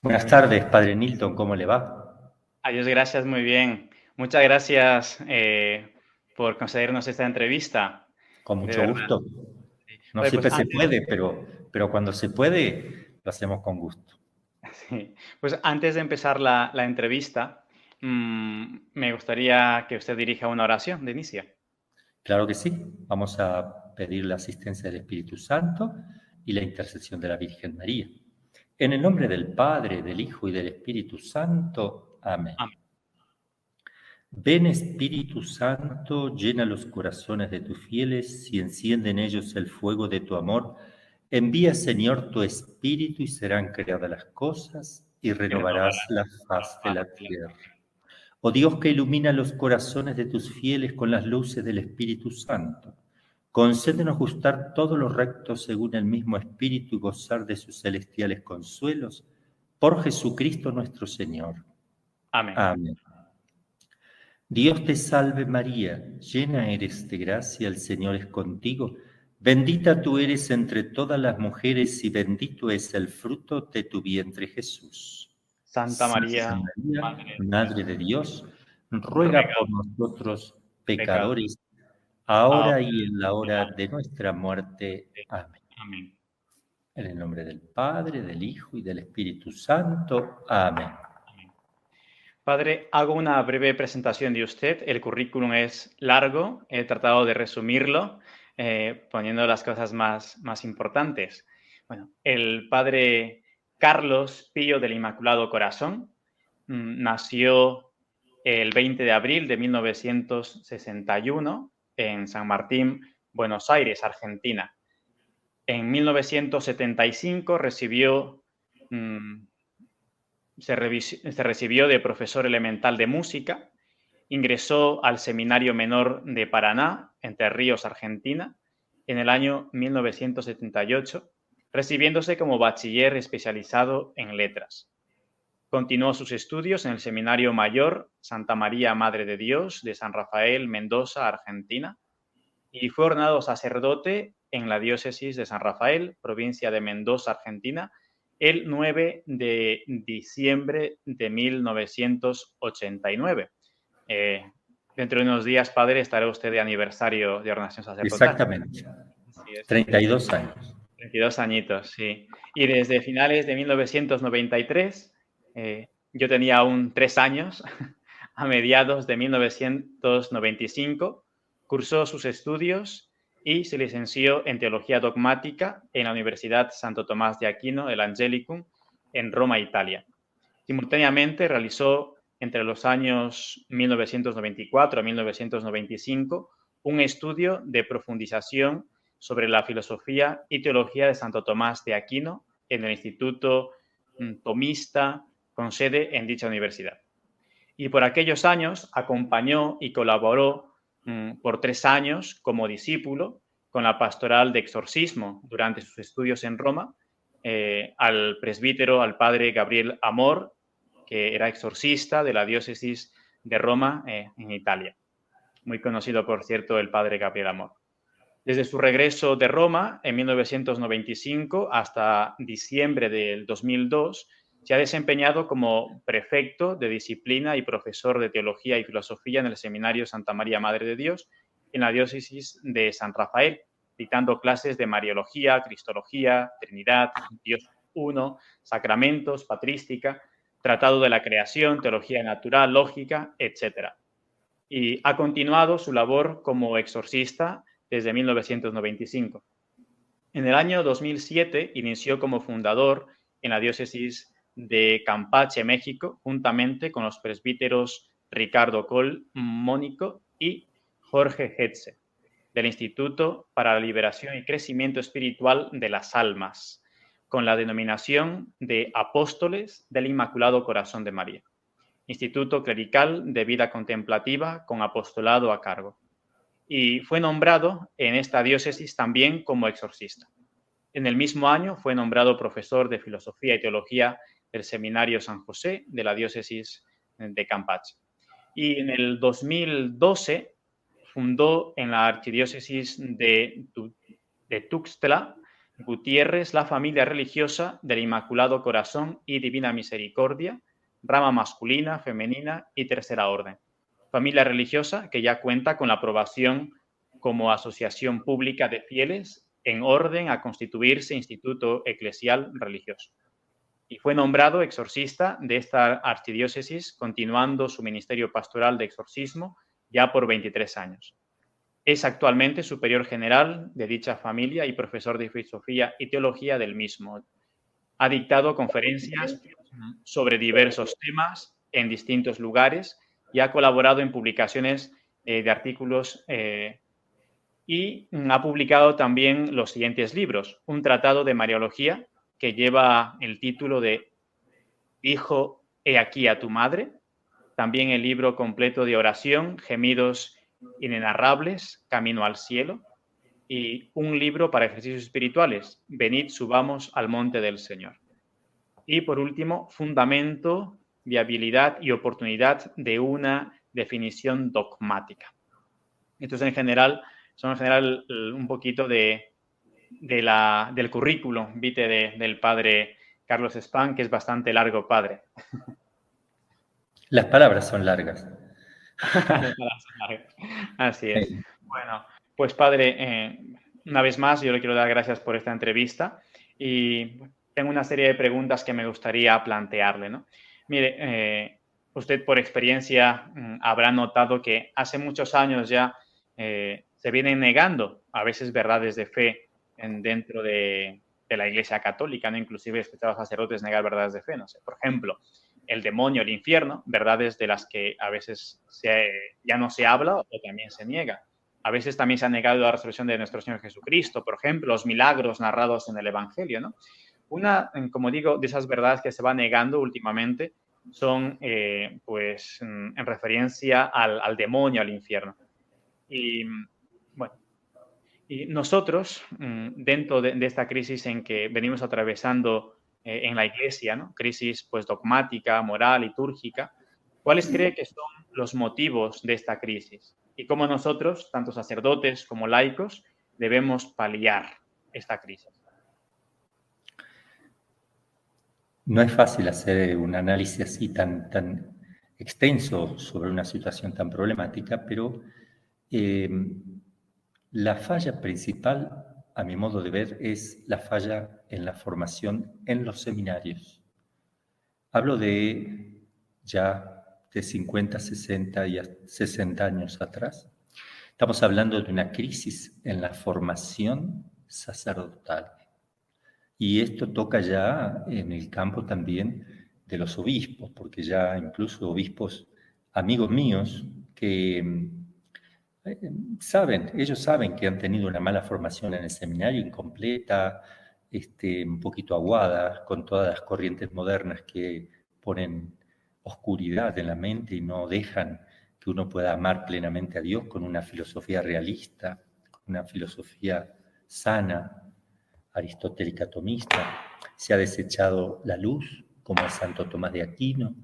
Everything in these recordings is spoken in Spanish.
Buenas tardes, Padre Nilton, ¿cómo le va? Adiós, gracias, muy bien. Muchas gracias por concedernos esta entrevista, Con de mucho verdad. gusto. No Pues siempre se antes, puede, pero cuando se puede, lo hacemos con gusto. sí, pues antes de empezar la entrevista, me gustaría que usted dirija una oración de inicio. Claro que sí, vamos a pedir la asistencia del Espíritu Santo y la intercesión de la Virgen María. En el nombre del Padre, del Hijo y del Espíritu Santo. Amén. Amén. Ven Espíritu Santo, llena los corazones de tus fieles y enciende en ellos el fuego de tu amor. Envía, Señor, tu Espíritu y serán creadas las cosas y Y renovará renovarás la la faz de faz la de la tierra. Oh Dios que ilumina los corazones de tus fieles con las luces del Espíritu Santo, concédenos gustar todo lo recto según el mismo Espíritu y gozar de sus celestiales consuelos. Por Jesucristo nuestro Señor. Amén. Amén. Dios te salve María, llena eres de gracia, el Señor es contigo. Bendita tú eres entre todas las mujeres y bendito es el fruto de tu vientre Jesús. Santa Santa María, María, Madre de Madre Dios, de Dios, ruega ruega por nosotros pecado, pecadores, ahora ahora y en la y en la hora hora de nuestra muerte. de Amén. muerte. Amén. En el nombre del Padre, del Hijo y del Espíritu Santo. Amén. Amén. Padre, hago una breve presentación de usted. El currículum es largo, he tratado de resumirlo, poniendo las cosas más importantes. Bueno, el padre Carlos Pío del Inmaculado Corazón nació el 20 de abril de 1961 en San Martín, Buenos Aires, Argentina. En 1975 mm, se recibió de profesor elemental de música, ingresó al Seminario Menor de Paraná, Entre Ríos, Argentina, en el año 1978, recibiéndose como bachiller especializado en letras. Continuó sus estudios en el Seminario Mayor Santa María Madre de Dios de San Rafael, Mendoza, Argentina, y fue ordenado sacerdote en la diócesis de San Rafael, provincia de Mendoza, Argentina, el 9 de diciembre de 1989. Dentro de unos días, padre, estará usted de aniversario de ordenación sacerdotal. Exactamente. Así es. 32 años. 22 añitos, sí. Y desde finales de 1993, yo tenía aún 3 años, a mediados de 1995, cursó sus estudios y se licenció en Teología Dogmática en la Universidad Santo Tomás de Aquino, el Angelicum, en Roma, Italia. Simultáneamente realizó entre los años 1994 a 1995 un estudio de profundización sobre la filosofía y teología de Santo Tomás de Aquino en el Instituto Tomista con sede en dicha universidad. Y por aquellos años acompañó y colaboró por 3 años como discípulo con la pastoral de exorcismo durante sus estudios en Roma, al presbítero, al padre Gabriel Amor, que era exorcista de la diócesis de Roma en Italia. Muy conocido, por cierto, el padre Gabriel Amor. Desde su regreso de Roma en 1995 hasta diciembre del 2002, se ha desempeñado como prefecto de disciplina y profesor de teología y filosofía en el Seminario Santa María Madre de Dios en la diócesis de San Rafael, dictando clases de Mariología, Cristología, Trinidad, Dios uno, sacramentos, patrística, tratado de la creación, teología natural, lógica, etc. Y ha continuado su labor como exorcista desde 1995. En el año 2007 inició como fundador en la diócesis de Campeche, México, juntamente con los presbíteros Ricardo Col Mónico y Jorge Hetze, del Instituto para la Liberación y Crecimiento Espiritual de las Almas, con la denominación de Apóstoles del Inmaculado Corazón de María. Instituto Clerical de Vida Contemplativa con apostolado a cargo. Y fue nombrado en esta diócesis también como exorcista. En el mismo año fue nombrado profesor de Filosofía y Teología del Seminario San José de la diócesis de Campeche. Y en el 2012 fundó en la archidiócesis de Tuxtla Gutiérrez, la familia religiosa del Inmaculado Corazón y Divina Misericordia, rama masculina, femenina y tercera orden. Familia religiosa que ya cuenta con la aprobación como asociación pública de fieles en orden a constituirse instituto eclesial religioso. Y fue nombrado exorcista de esta archidiócesis, continuando su ministerio pastoral de exorcismo ya por 23 años. Es actualmente superior general de dicha familia y profesor de filosofía y teología del mismo. Ha dictado conferencias sobre diversos temas en distintos lugares y ha colaborado en publicaciones de artículos y ha publicado también los siguientes libros. Un tratado de Mariología que lleva el título de Hijo, he aquí a tu madre. También el libro completo de oración, Gemidos inenarrables, Camino al cielo. Y un libro para ejercicios espirituales, Venid, subamos al monte del Señor. Y por último, fundamento, viabilidad y oportunidad de una definición dogmática. Entonces, son en general un poquito del currículum vitae del padre Carlos Spán, que es bastante largo, padre. Las palabras son largas. Así es. Bueno, pues padre, una vez más yo le quiero dar gracias por esta entrevista y tengo una serie de preguntas que me gustaría plantearle, ¿no? Mire, usted por experiencia habrá notado que hace muchos años ya se vienen negando a veces verdades de fe dentro de la Iglesia Católica, ¿no? Inclusive he escuchado a sacerdotes negar verdades de fe, no sé, por ejemplo, el demonio, el infierno, verdades de las que a veces ya no se habla o también se niega. A veces también se ha negado la resurrección de nuestro Señor Jesucristo, por ejemplo, los milagros narrados en el Evangelio, ¿no? Una, como digo, de esas verdades que se va negando últimamente son, pues, en referencia al demonio, al infierno. Y, bueno, y nosotros, dentro de esta crisis en que venimos atravesando en la Iglesia, ¿no? Crisis pues dogmática, moral, litúrgica, ¿cuáles cree que son los motivos de esta crisis? Y cómo nosotros, tanto sacerdotes como laicos, debemos paliar esta crisis. No es fácil hacer un análisis así tan extenso sobre una situación tan problemática, pero la falla principal, a mi modo de ver, es la falla en la formación en los seminarios. Hablo de ya de 50, 60 y 60 años atrás. Estamos hablando de una crisis en la formación sacerdotal. Y esto toca ya en el campo también de los obispos, porque ya incluso obispos amigos míos que ellos saben que han tenido una mala formación en el seminario, incompleta, un poquito aguada, con todas las corrientes modernas que ponen oscuridad en la mente y no dejan que uno pueda amar plenamente a Dios con una filosofía realista, con una filosofía sana, aristotélica tomista. Se ha desechado la luz, como el Santo Tomás de Aquino.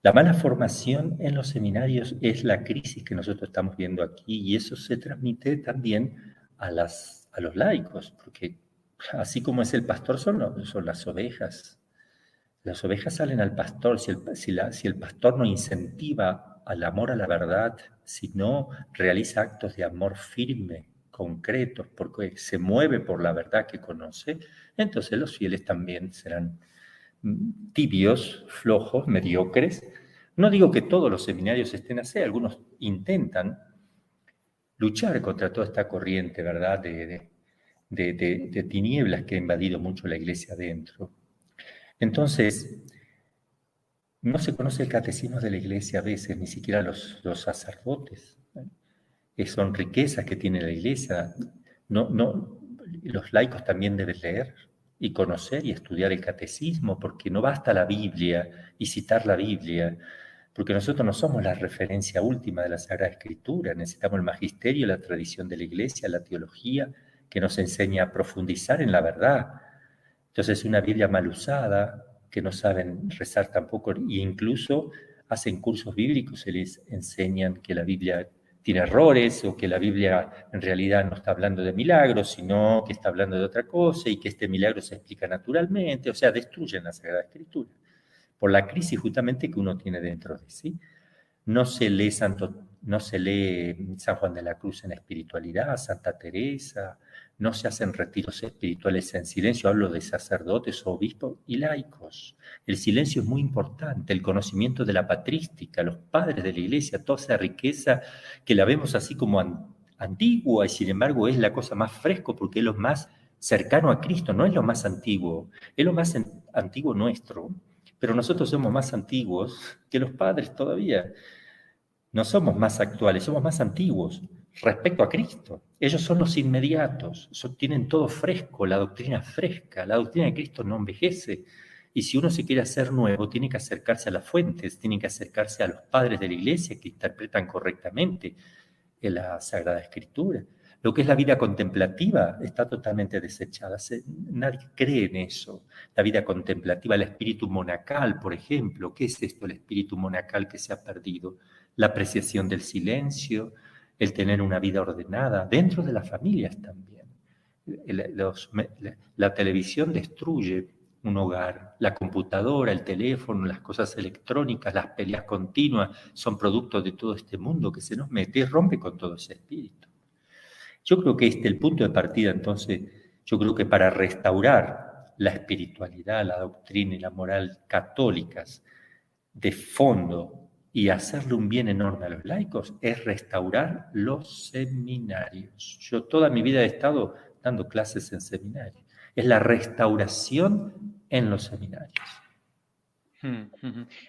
La mala formación en los seminarios es la crisis que nosotros estamos viendo aquí y eso se transmite también a los laicos, porque así como es el pastor son las ovejas. Las ovejas salen al pastor. Si el pastor no incentiva al amor a la verdad, si no realiza actos de amor firme, concretos, porque se mueve por la verdad que conoce, entonces los fieles también serán tibios, flojos, mediocres. No digo que todos los seminarios estén así, algunos intentan luchar contra toda esta corriente, ¿verdad?, de tinieblas que ha invadido mucho la iglesia adentro. Entonces, no se conoce el catecismo de la iglesia a veces, ni siquiera los sacerdotes. Son riquezas que tiene la iglesia. Los laicos también deben leer y conocer y estudiar el catecismo, porque no basta la Biblia y citar la Biblia, porque nosotros no somos la referencia última de la Sagrada Escritura, necesitamos el magisterio, la tradición de la iglesia, la teología, que nos enseña a profundizar en la verdad. Entonces, una Biblia mal usada, que no saben rezar tampoco, e incluso hacen cursos bíblicos, se les enseñan que la Biblia tiene errores o que la Biblia en realidad no está hablando de milagros, sino que está hablando de otra cosa y que este milagro se explica naturalmente, o sea, destruyen la Sagrada Escritura por la crisis justamente que uno tiene dentro de sí. No se lee San Juan de la Cruz en espiritualidad, Santa Teresa, no se hacen retiros espirituales en silencio, hablo de sacerdotes, obispos y laicos. El silencio es muy importante, el conocimiento de la patrística, los padres de la iglesia, toda esa riqueza que la vemos así como antigua y sin embargo es la cosa más fresca porque es lo más cercano a Cristo, no es lo más antiguo, es lo más antiguo nuestro, pero nosotros somos más antiguos que los padres todavía. No somos más actuales, somos más antiguos respecto a Cristo. Ellos son los inmediatos, tienen todo fresco, la doctrina fresca, la doctrina de Cristo no envejece. Y si uno se quiere hacer nuevo, tiene que acercarse a las fuentes, tiene que acercarse a los padres de la iglesia que interpretan correctamente la Sagrada Escritura. Lo que es la vida contemplativa está totalmente desechada. Nadie cree en eso. La vida contemplativa, el espíritu monacal, por ejemplo. ¿Qué es esto, el espíritu monacal que se ha perdido? La apreciación del silencio, el tener una vida ordenada, dentro de las familias también. La televisión destruye un hogar, la computadora, el teléfono, las cosas electrónicas, las peleas continuas, son productos de todo este mundo que se nos mete y rompe con todo ese espíritu. Yo creo que el punto de partida, entonces, yo creo que para restaurar la espiritualidad, la doctrina y la moral católicas de fondo y hacerle un bien enorme a los laicos, es restaurar los seminarios. Yo toda mi vida he estado dando clases en seminarios. Es la restauración en los seminarios.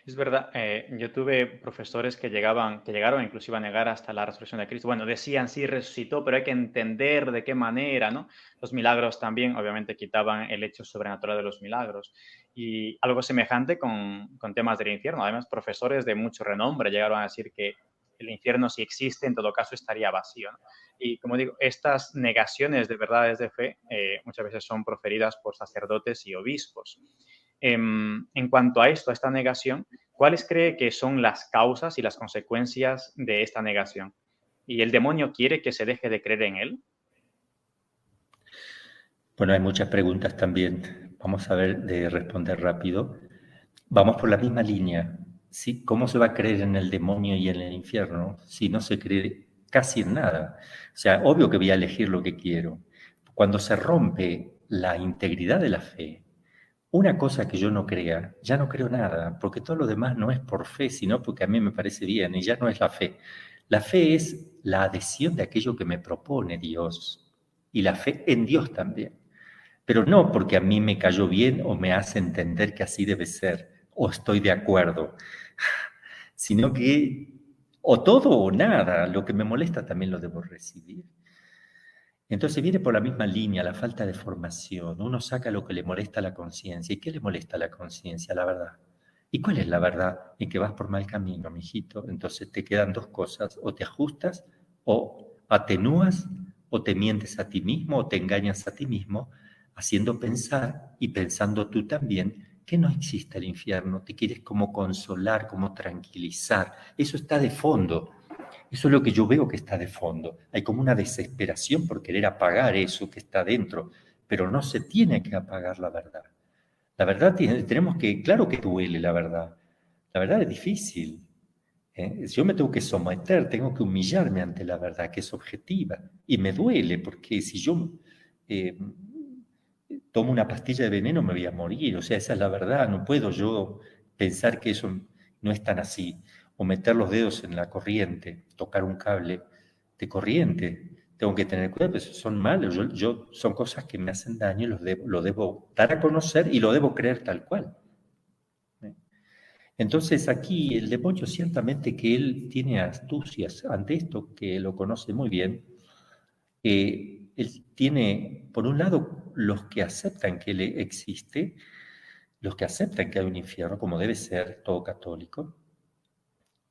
Es verdad, yo tuve profesores que llegaron inclusive a negar hasta la resurrección de Cristo. Bueno, decían sí resucitó, pero hay que entender de qué manera, ¿no? Los milagros también, obviamente, quitaban el hecho sobrenatural de los milagros. Y algo semejante con temas del infierno. Además, profesores de mucho renombre llegaron a decir que el infierno, si existe, en todo caso estaría vacío, ¿no? Y como digo, estas negaciones de verdades de fe muchas veces son proferidas por sacerdotes y obispos. En cuanto a esto, a esta negación, ¿cuáles cree que son las causas y las consecuencias de esta negación? ¿Y el demonio quiere que se deje de creer en él? Bueno, hay muchas preguntas también. Vamos a ver de responder rápido. Vamos por la misma línea. ¿Sí? ¿Cómo se va a creer en el demonio y en el infierno si no se cree casi en nada? O sea, obvio que voy a elegir lo que quiero. Cuando se rompe la integridad de la fe, una cosa que yo no crea, ya no creo nada, porque todo lo demás no es por fe, sino porque a mí me parece bien y ya no es la fe. La fe es la adhesión de aquello que me propone Dios y la fe en Dios también. Pero no porque a mí me cayó bien o me hace entender que así debe ser o estoy de acuerdo, sino que o todo o nada, lo que me molesta también lo debo recibir. Entonces viene por la misma línea, la falta de formación. Uno saca lo que le molesta a la conciencia. ¿Y qué le molesta a la conciencia? La verdad. ¿Y cuál es la verdad? En que vas por mal camino, mijito. Entonces te quedan dos cosas. O te ajustas, o atenúas, o te mientes a ti mismo, o te engañas a ti mismo, haciendo pensar y pensando tú también que no existe el infierno. Te quieres como consolar, como tranquilizar. Eso está de fondo. Eso es lo que yo veo que está de fondo. Hay como una desesperación por querer apagar eso que está dentro, pero no se tiene que apagar la verdad. La verdad tenemos que, claro que duele la verdad es difícil. Yo me tengo que someter, tengo que humillarme ante la verdad, que es objetiva, y me duele porque si yo tomo una pastilla de veneno me voy a morir, o sea, esa es la verdad, no puedo yo pensar que eso no es tan así o meter los dedos en la corriente, tocar un cable de corriente. Tengo que tener cuidado, pues son malos. Son cosas que me hacen daño y lo debo dar a conocer y lo debo creer tal cual. Entonces aquí el demonio ciertamente que él tiene astucias ante esto, que lo conoce muy bien. Él tiene, por un lado, los que aceptan que él existe, los que aceptan que hay un infierno, como debe ser todo católico,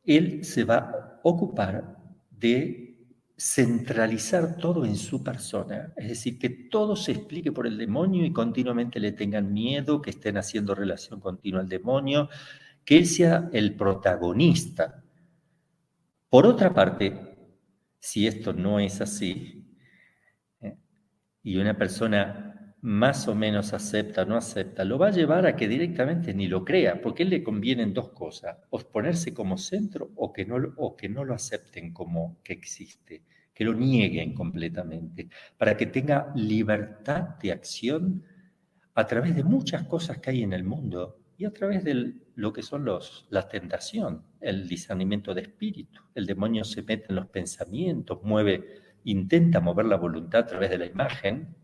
él se va a ocupar de centralizar todo en su persona, es decir, que todo se explique por el demonio y continuamente le tengan miedo, que estén haciendo relación continua al demonio, que él sea el protagonista. Por otra parte, Si esto no es así, y una persona más o menos acepta o no acepta, lo va a llevar a que directamente ni lo crea, porque a él le convienen dos cosas: o ponerse como centro o que no lo acepten como que existe, que lo nieguen completamente, para que tenga libertad de acción a través de muchas cosas que hay en el mundo y a través de lo que son la tentación, el discernimiento de espíritu. El demonio se mete en los pensamientos, intenta mover la voluntad a través de la imagen,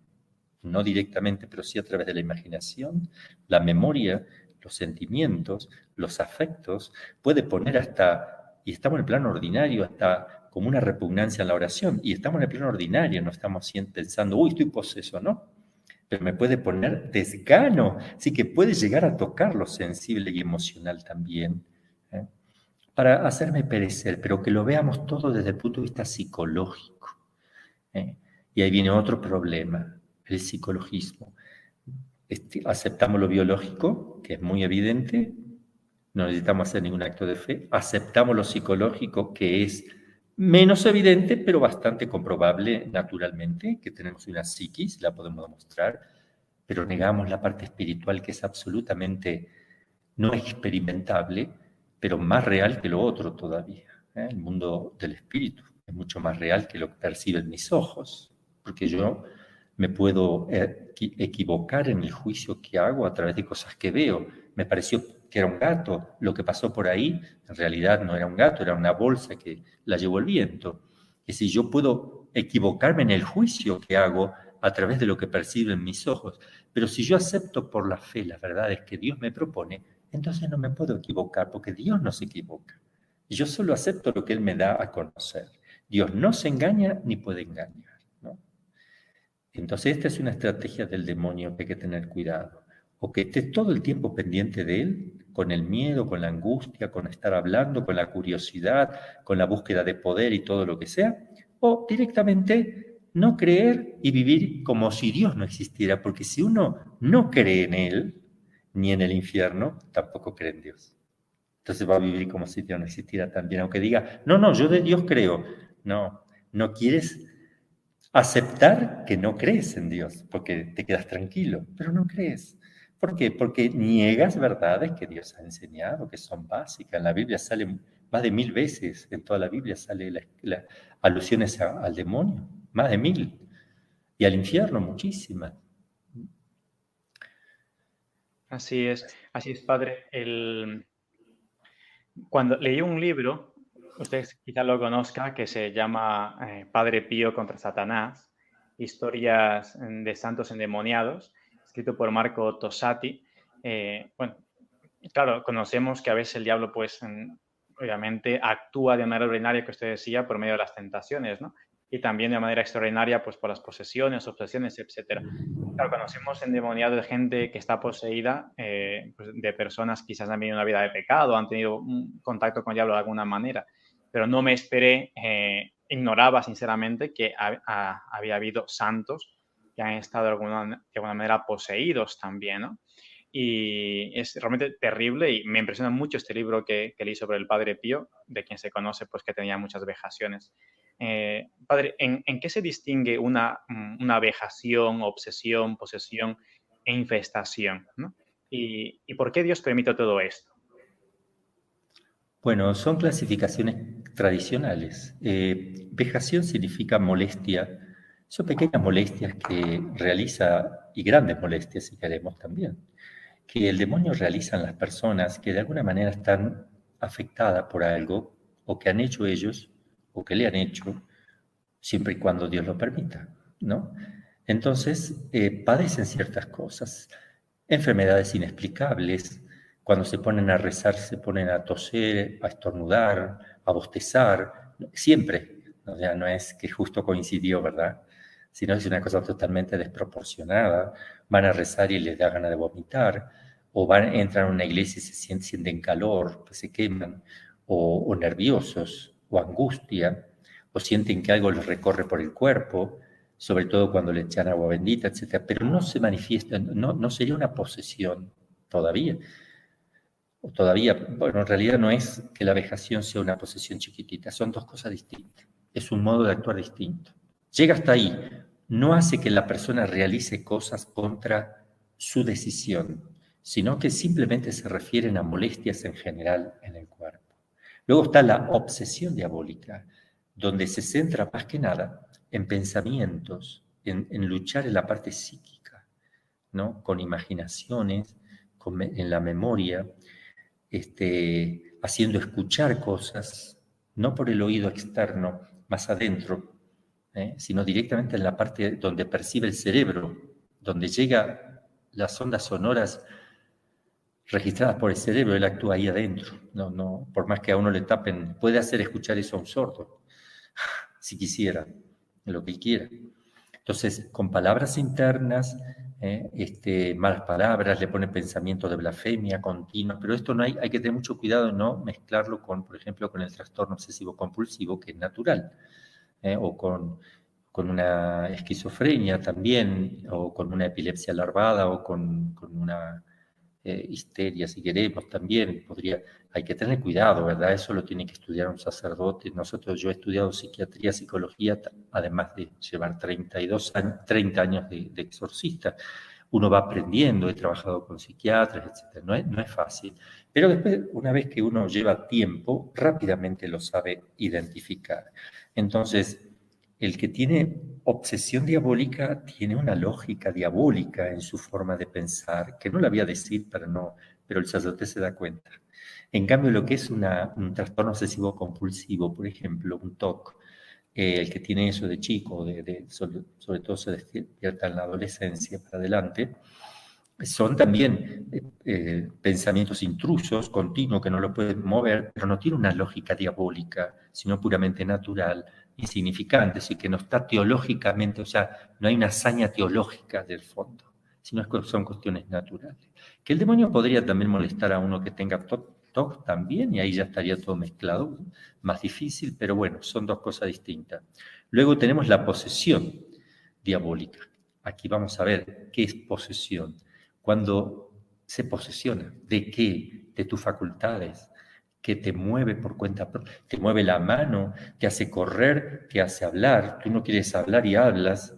no directamente, pero sí a través de la imaginación, la memoria, los sentimientos, los afectos. Puede poner hasta, y estamos en el plano ordinario, hasta como una repugnancia en la oración, y estamos en el plano ordinario, no estamos pensando, uy, estoy poseso, ¿no? Pero me puede poner desgano, así que puede llegar a tocar lo sensible y emocional también, ¿eh? Para hacerme perecer, pero que lo veamos todo desde el punto de vista psicológico, ¿eh? Y ahí viene otro problema, el psicologismo. Aceptamos lo biológico, que es muy evidente, no necesitamos hacer ningún acto de fe. Aceptamos lo psicológico, que es menos evidente, pero bastante comprobable naturalmente, que tenemos una psiquis, la podemos demostrar, pero negamos la parte espiritual, que es absolutamente no experimentable, pero más real que lo otro todavía, ¿eh? El mundo del espíritu es mucho más real que lo que perciben mis ojos, porque yo me puedo equivocar en el juicio que hago a través de cosas que veo. Me pareció que era un gato, lo que pasó por ahí en realidad no era un gato, era una bolsa que la llevó el viento. Es decir, yo puedo equivocarme en el juicio que hago a través de lo que perciben mis ojos, pero si yo acepto por la fe las verdades que Dios me propone, entonces no me puedo equivocar, porque Dios no se equivoca. Yo solo acepto lo que Él me da a conocer. Dios no se engaña ni puede engañar, ¿no? Entonces esta es una estrategia del demonio que hay que tener cuidado. O que estés todo el tiempo pendiente de Él, con el miedo, con la angustia, con estar hablando, con la curiosidad, con la búsqueda de poder y todo lo que sea, o directamente no creer y vivir como si Dios no existiera, porque si uno no cree en Él, ni en el infierno, tampoco cree en Dios. Entonces va a vivir como si Dios no existiera también, aunque diga, no, no, yo de Dios creo. No, no quieres aceptar que no crees en Dios, porque te quedas tranquilo, pero no crees. ¿Por qué? Porque niegas verdades que Dios ha enseñado, que son básicas. En la Biblia sale más de 1000 veces, en toda la Biblia sale alusiones al demonio, más de 1000, y al infierno muchísimas. Así es, padre. Cuando leí un libro, usted quizá lo conozca, que se llama Padre Pío contra Satanás, historias de santos endemoniados, escrito por Marco Tosatti. Bueno, claro, conocemos que a veces el diablo, pues, obviamente actúa de manera ordinaria, que usted decía, por medio de las tentaciones, ¿no? Y también de manera extraordinaria, pues, por las posesiones, obsesiones, etcétera. Claro, conocemos endemoniado de gente que está poseída, pues de personas quizás han vivido una vida de pecado, han tenido un contacto con el diablo de alguna manera, pero no me esperé, ignoraba sinceramente que había habido santos que han estado de alguna manera poseídos también, ¿no? Y es realmente terrible y me impresiona mucho este libro que leí sobre el Padre Pío, de quien se conoce pues que tenía muchas vejaciones. Padre, ¿en qué se distingue una vejación, obsesión, posesión e infestación, ¿no? ¿Y por qué Dios permite todo esto? Bueno, son clasificaciones tradicionales. Vejación significa molestia. Son pequeñas molestias que realiza, y grandes molestias si queremos también, que el demonio realiza en las personas que de alguna manera están afectadas por algo, o que han hecho ellos, o que le han hecho, siempre y cuando Dios lo permita, ¿no? Entonces, padecen ciertas cosas, enfermedades inexplicables. Cuando se ponen a rezar, se ponen a toser, a estornudar, a bostezar, siempre. O sea, no es que justo coincidió, ¿verdad? Sino es una cosa totalmente desproporcionada. Van a rezar y les da ganas de vomitar, o entran a una iglesia y se sienten calor, se queman, o nerviosos, o angustia, o sienten que algo les recorre por el cuerpo, sobre todo cuando le echan agua bendita, etc. Pero no se manifiesta, no sería una posesión todavía. O todavía, bueno, en realidad no es que la vejación sea una posesión chiquitita, son dos cosas distintas. es un modo de actuar distinto. Llega hasta ahí, no hace que la persona realice cosas contra su decisión, sino que simplemente se refieren a molestias en general en el cuerpo. Luego está la obsesión diabólica, donde se centra más que nada en pensamientos, en luchar en la parte psíquica, ¿no? Con imaginaciones, en la memoria, haciendo escuchar cosas, no por el oído externo, más adentro, sino directamente en la parte donde percibe el cerebro, donde llega las ondas sonoras registradas por el cerebro, él actúa ahí adentro. No, por más que a uno le tapen, puede hacer escuchar eso a un sordo, si quisiera, lo que quiera. Entonces, con palabras internas, malas palabras, le pone pensamientos de blasfemia continua, pero esto no hay que tener mucho cuidado en no mezclarlo con, por ejemplo, con el trastorno obsesivo-compulsivo, que es natural, o con una esquizofrenia también, o con una epilepsia larvada, o con una histeria, si queremos, también hay que tener cuidado, ¿verdad? Eso lo tiene que estudiar un sacerdote. Yo he estudiado psiquiatría, psicología, además de llevar 30 años de exorcista. Uno va aprendiendo, he trabajado con psiquiatras, etc. No es fácil. Pero después, una vez que uno lleva tiempo, rápidamente lo sabe identificar. Entonces, el que tiene obsesión diabólica tiene una lógica diabólica en su forma de pensar, que no la voy a decir, pero el sacerdote se da cuenta. En cambio, lo que es un trastorno obsesivo compulsivo, por ejemplo, un TOC, el que tiene eso de chico, sobre todo se despierta en la adolescencia para adelante, son también pensamientos intrusos, continuos, que no lo pueden mover, pero no tiene una lógica diabólica, sino puramente natural, insignificante, así que no está teológicamente, o sea, no hay una hazaña teológica del fondo, sino son cuestiones naturales. Que el demonio podría también molestar a uno que tenga TOC también, y ahí ya estaría todo mezclado, más difícil, pero bueno, son dos cosas distintas. Luego tenemos la posesión diabólica. Aquí vamos a ver qué es posesión. Cuando se posesiona, ¿de qué? De tus facultades, que te mueve por cuenta propia, te mueve la mano, te hace correr, te hace hablar, tú no quieres hablar y hablas,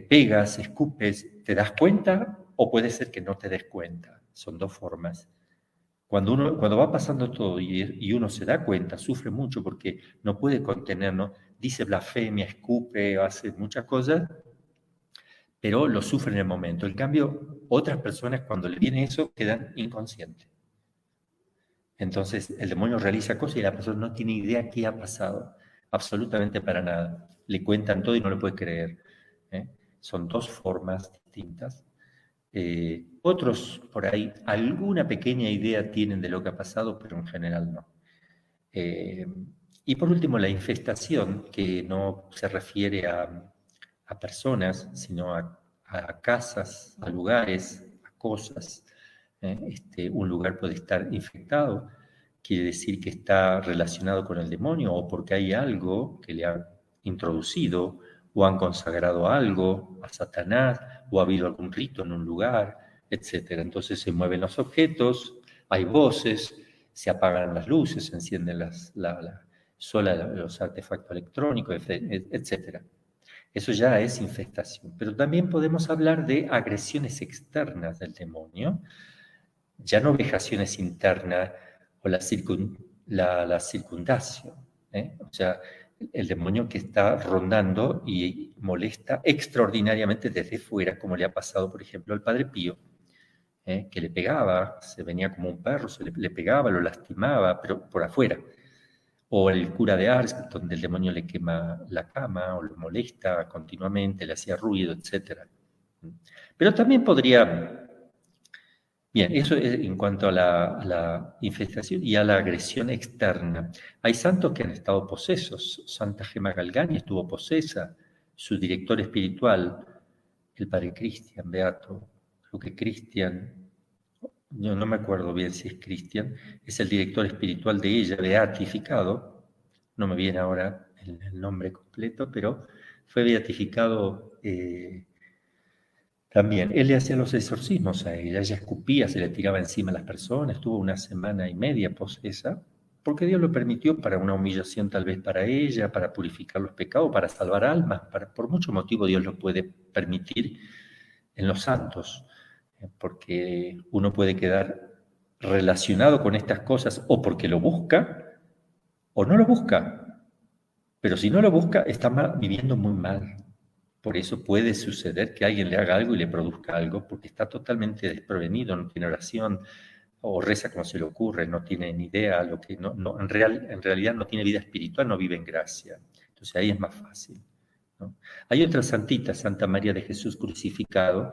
pegas, escupes, ¿te das cuenta o puede ser que no te des cuenta? Son dos formas. Cuando va pasando todo y uno se da cuenta, sufre mucho porque no puede contenernos, dice blasfemia, escupe, hace muchas cosas, pero lo sufren en el momento. En cambio, otras personas cuando le viene eso quedan inconscientes. Entonces el demonio realiza cosas y la persona no tiene idea qué ha pasado, absolutamente para nada. Le cuentan todo y no lo puede creer. Son dos formas distintas. Otros por ahí alguna pequeña idea tienen de lo que ha pasado, pero en general no. Y por último, la infestación, que no se refiere a personas, sino a casas, a lugares, a cosas. Un lugar puede estar infectado, quiere decir que está relacionado con el demonio o porque hay algo que le ha introducido o han consagrado algo a Satanás o ha habido algún rito en un lugar, etc. Entonces se mueven los objetos, hay voces, se apagan las luces, se encienden los artefactos electrónicos, etc. Eso ya es infestación. Pero también podemos hablar de agresiones externas del demonio, ya no vejaciones internas o la circundación. O sea, el demonio que está rondando y molesta extraordinariamente desde fuera, como le ha pasado, por ejemplo, al Padre Pío, que le pegaba, se venía como un perro, le pegaba, lo lastimaba, pero por afuera. O el cura de Ars, donde el demonio le quema la cama o lo molesta continuamente, le hacía ruido, etc. Pero también podría... Bien, eso es en cuanto a la infestación y a la agresión externa. Hay santos que han estado posesos. Santa Gemma Galgani estuvo posesa. Su director espiritual, el padre Cristian Beato, creo que Cristian, yo no me acuerdo bien si es Cristian, es el director espiritual de ella, beatificado, no me viene ahora el nombre completo, pero fue beatificado también. Él le hacía los exorcismos a ella escupía, se le tiraba encima a las personas, estuvo 1 semana y media posesa, porque Dios lo permitió para una humillación tal vez para ella, para purificar los pecados, para salvar almas, por mucho motivo Dios lo puede permitir en los santos, porque uno puede quedar relacionado con estas cosas o porque lo busca o no lo busca, pero si no lo busca está viviendo muy mal. Por eso puede suceder que alguien le haga algo y le produzca algo, porque está totalmente desprevenido, no tiene oración, o reza como se le ocurre, no tiene ni idea, en realidad no tiene vida espiritual, no vive en gracia. Entonces ahí es más fácil, ¿no? Hay otra santita, Santa María de Jesús crucificado,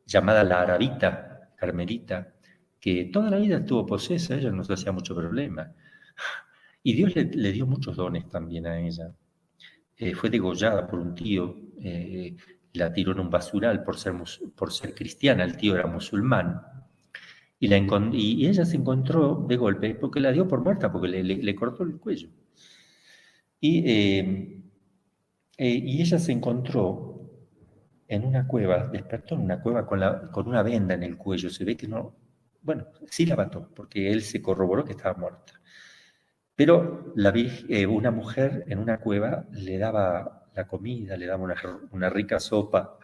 llamada la Arabita, Carmelita, que toda la vida estuvo posesa, ella no se hacía mucho problema. Y Dios le dio muchos dones también a ella. Fue degollada por un tío, la tiró en un basural por ser cristiana, el tío era musulmán, y ella se encontró de golpe, porque la dio por muerta, porque le cortó el cuello. Y ella se encontró en una cueva, despertó en una cueva con una venda en el cuello, se ve que no, bueno, sí la mató, porque él se corroboró que estaba muerta. Pero una mujer en una cueva le daba la comida, le daba una rica sopa.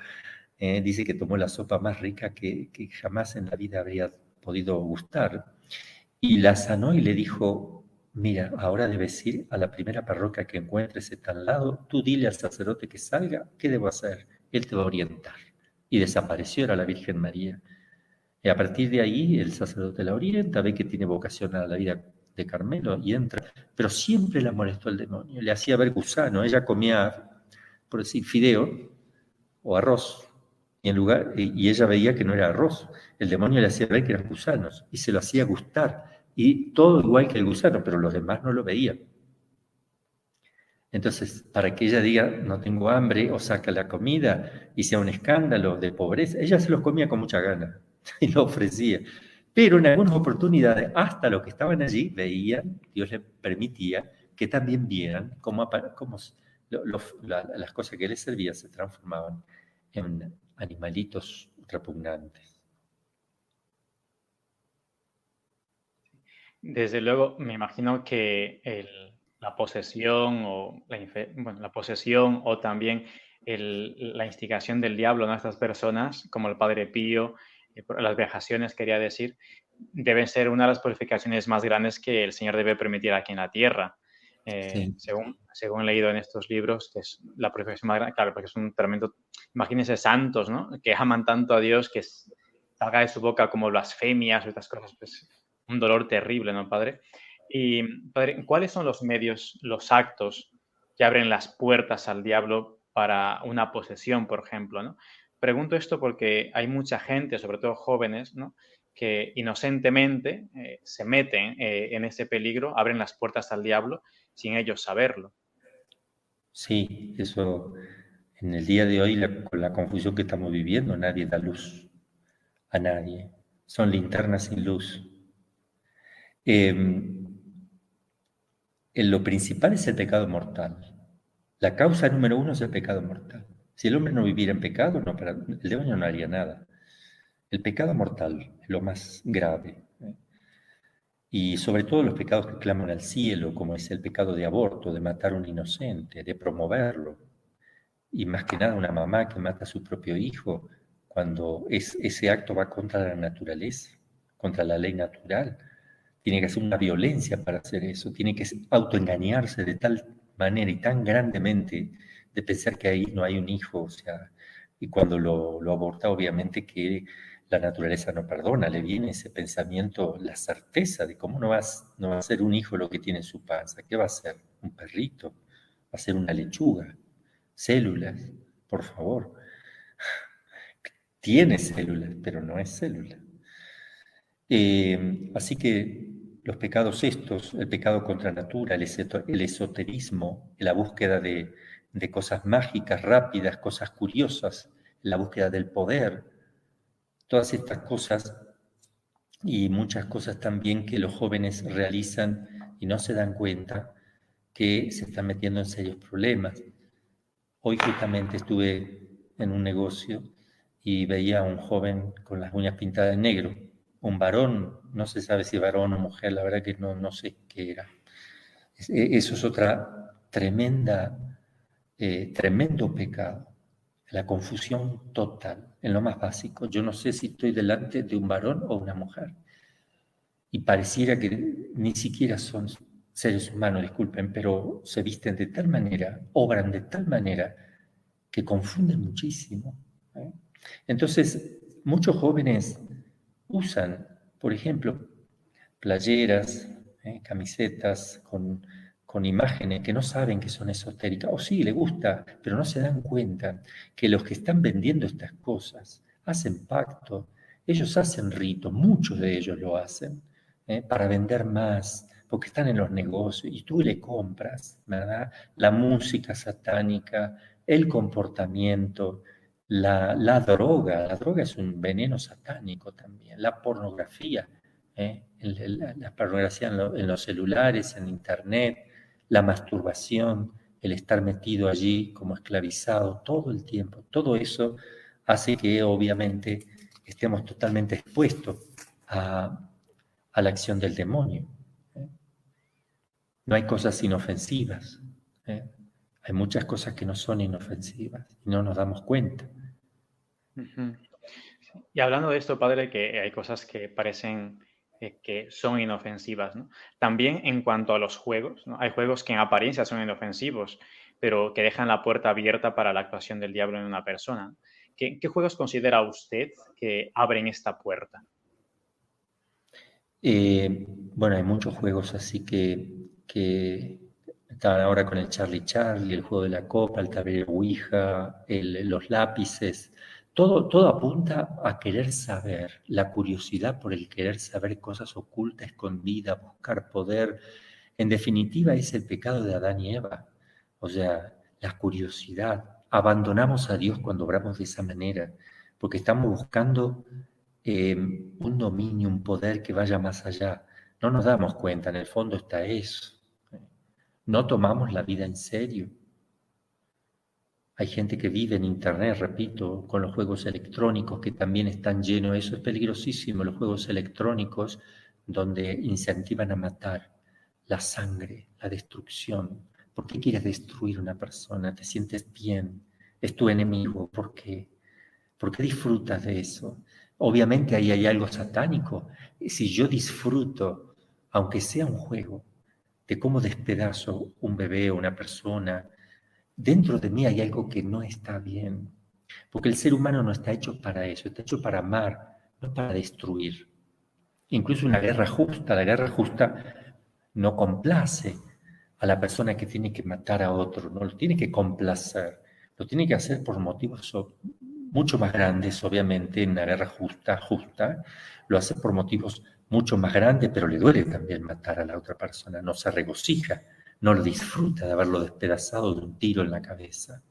Dice que tomó la sopa más rica que jamás en la vida habría podido gustar. Y la sanó y le dijo, mira, ahora debes ir a la primera parroquia que encuentres a tal lado, tú dile al sacerdote que salga, ¿qué debo hacer? Él te va a orientar. Y desapareció, era la Virgen María. Y a partir de ahí el sacerdote la orienta, ve que tiene vocación a la vida de Carmelo y entra. Pero siempre la molestó el demonio, le hacía ver gusano. Ella comía, por decir, fideo o arroz, y ella veía que no era arroz. El demonio le hacía ver que eran gusanos y se lo hacía gustar. Y todo igual que el gusano, pero los demás no lo veían. Entonces, para que ella diga, no tengo hambre, o saca la comida, y sea un escándalo de pobreza, ella se los comía con mucha gana y lo ofrecía. Pero en algunas oportunidades, hasta los que estaban allí veían, Dios les permitía que también vieran cómo las cosas que les servían se transformaban en animalitos repugnantes. Desde luego, me imagino que la posesión la posesión o también la instigación del diablo a estas personas, como el Padre Pío, las vejaciones, quería decir, deben ser una de las purificaciones más grandes que el Señor debe permitir aquí en la tierra. Sí. Según he leído en estos libros, que es la purificación más grande, claro, porque es un tremendo, imagínense santos, ¿no? Que aman tanto a Dios que salga de su boca como blasfemias o estas cosas, pues un dolor terrible, ¿no, Padre? Y, Padre, ¿cuáles son los medios, los actos que abren las puertas al diablo para una posesión, por ejemplo, ¿no? Pregunto esto porque hay mucha gente, sobre todo jóvenes, ¿no?, que inocentemente se meten en ese peligro, abren las puertas al diablo sin ellos saberlo. Sí, eso en el día de hoy, con la confusión que estamos viviendo, nadie da luz a nadie. Son linternas sin luz. Lo principal es el pecado mortal. La causa número uno es el pecado mortal. Si el hombre no viviera en pecado, el demonio no haría nada. El pecado mortal es lo más grave. Y sobre todo los pecados que claman al cielo, como es el pecado de aborto, de matar a un inocente, de promoverlo. Y más que nada una mamá que mata a su propio hijo, cuando ese acto va contra la naturaleza, contra la ley natural. Tiene que hacer una violencia para hacer eso, tiene que autoengañarse de tal manera y tan grandemente de pensar que ahí no hay un hijo, o sea, y cuando lo aborta, obviamente que la naturaleza no perdona, le viene ese pensamiento, la certeza de cómo no va a ser un hijo lo que tiene en su panza, ¿qué va a ser? ¿Un perrito? ¿Va a ser una lechuga? Células, por favor. Tiene células, pero no es célula. Así que los pecados estos, el pecado contra natura, el esoterismo, la búsqueda de cosas mágicas, rápidas, cosas curiosas, la búsqueda del poder, todas estas cosas y muchas cosas también que los jóvenes realizan y no se dan cuenta que se están metiendo en serios problemas. Hoy justamente estuve en un negocio y veía a un joven con las uñas pintadas de negro, un varón, no se sabe si varón o mujer, la verdad que no sé qué era. Eso es otra tremendo pecado, la confusión total, en lo más básico. Yo no sé si estoy delante de un varón o una mujer. Y pareciera que ni siquiera son seres humanos, disculpen, pero se visten de tal manera, obran de tal manera, que confunden muchísimo. Entonces, muchos jóvenes usan, por ejemplo, playeras, camisetas con imágenes que no saben que son esotéricas, o sí, les gusta, pero no se dan cuenta que los que están vendiendo estas cosas hacen pacto, ellos hacen ritos, muchos de ellos lo hacen, para vender más, porque están en los negocios y tú le compras, ¿verdad? La música satánica, el comportamiento, la droga es un veneno satánico también, la pornografía, la pornografía en los celulares, en internet, la masturbación, el estar metido allí como esclavizado todo el tiempo, todo eso hace que obviamente estemos totalmente expuestos a la acción del demonio. No hay cosas inofensivas. Hay muchas cosas que no son inofensivas y no nos damos cuenta. Uh-huh. Y hablando de esto, padre, que hay cosas que parecen que son inofensivas, ¿no? También en cuanto a los juegos, ¿no? Hay juegos que en apariencia son inofensivos, pero que dejan la puerta abierta para la actuación del diablo en una persona. ¿Qué juegos considera usted que abren esta puerta? Bueno, hay muchos juegos así que están ahora con el Charlie Charlie, el juego de la copa, el tablero Ouija, los lápices. Todo apunta a querer saber, la curiosidad por el querer saber cosas ocultas, escondidas, buscar poder. En definitiva, es el pecado de Adán y Eva. O sea, la curiosidad. Abandonamos a Dios cuando obramos de esa manera, porque estamos buscando un dominio, un poder que vaya más allá. No nos damos cuenta, en el fondo está eso. No tomamos la vida en serio. Hay gente que vive en Internet, repito, con los juegos electrónicos que también están llenos. Eso es peligrosísimo, los juegos electrónicos donde incentivan a matar, la sangre, la destrucción. ¿Por qué quieres destruir una persona? ¿Te sientes bien? Es tu enemigo. ¿Por qué? ¿Por qué disfrutas de eso? Obviamente ahí hay algo satánico. Si yo disfruto, aunque sea un juego, de cómo despedazo un bebé o una persona, dentro de mí hay algo que no está bien. Porque el ser humano no está hecho para eso, está hecho para amar, no para destruir. Incluso una guerra justa, la guerra justa no complace a la persona que tiene que matar a otro, no lo tiene que complacer, lo tiene que hacer por motivos mucho más grandes, obviamente, en una guerra justa, lo hace por motivos mucho más grandes, pero le duele también matar a la otra persona, no se regocija, no lo disfruta de haberlo despedazado de un tiro en la cabeza.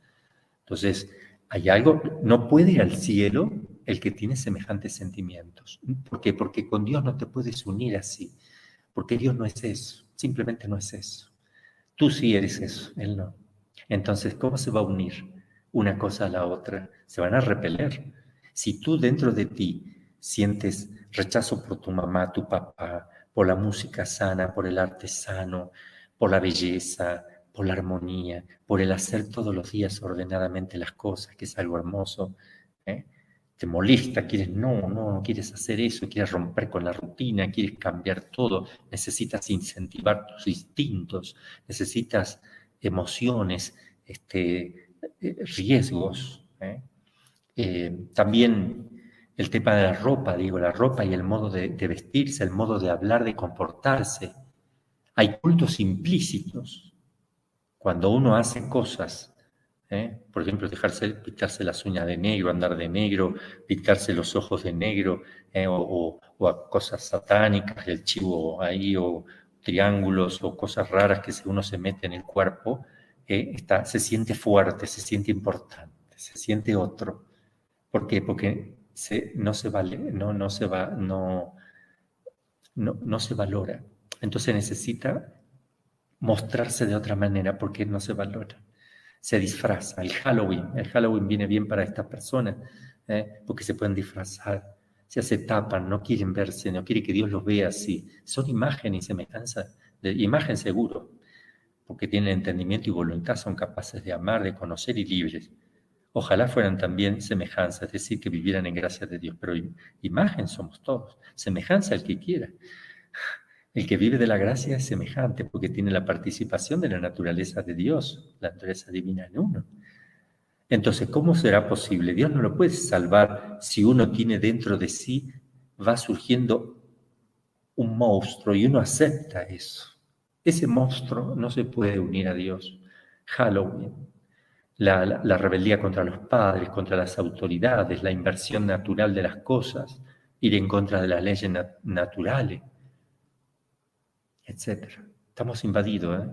Entonces, hay algo, no puede ir al cielo el que tiene semejantes sentimientos. ¿Por qué? Porque con Dios no te puedes unir así, porque Dios no es eso, simplemente no es eso. Tú sí eres eso, Él no. Entonces, ¿cómo se va a unir una cosa a la otra? Se van a repeler. Si tú dentro de ti sientes rechazo por tu mamá, tu papá, por la música sana, por el arte sano, por la belleza, por la armonía, por el hacer todos los días ordenadamente las cosas, que es algo hermoso, te molesta, no quieres hacer eso, quieres romper con la rutina, quieres cambiar todo, necesitas incentivar tus instintos, necesitas emociones, riesgos. También el tema de la ropa, la ropa y el modo de vestirse, el modo de hablar, de comportarse. Hay cultos implícitos. Cuando uno hace cosas, por ejemplo, pintarse las uñas de negro, andar de negro, pintarse los ojos de negro, o a cosas satánicas, el chivo ahí, o triángulos, o cosas raras que uno se mete en el cuerpo, se siente fuerte, se siente importante, se siente otro. ¿Por qué? Porque no se valora. Entonces necesita mostrarse de otra manera porque no se valora. Se disfraza. El Halloween viene bien para estas personas, porque se pueden disfrazar. Ya se tapan, no quieren verse, no quieren que Dios los vea así. Son imagen y semejanza, imagen seguro, porque tienen entendimiento y voluntad, son capaces de amar, de conocer y libres. Ojalá fueran también semejanza, es decir, que vivieran en gracia de Dios, pero imagen somos todos, semejanza el que quiera. El que vive de la gracia es semejante porque tiene la participación de la naturaleza de Dios, la naturaleza divina en uno. Entonces, ¿cómo será posible? Dios no lo puede salvar si uno tiene dentro de sí, va surgiendo un monstruo y uno acepta eso. Ese monstruo no se puede unir a Dios. Halloween, la rebeldía contra los padres, contra las autoridades, la inversión natural de las cosas, ir en contra de las leyes naturales, etc. Estamos invadidos.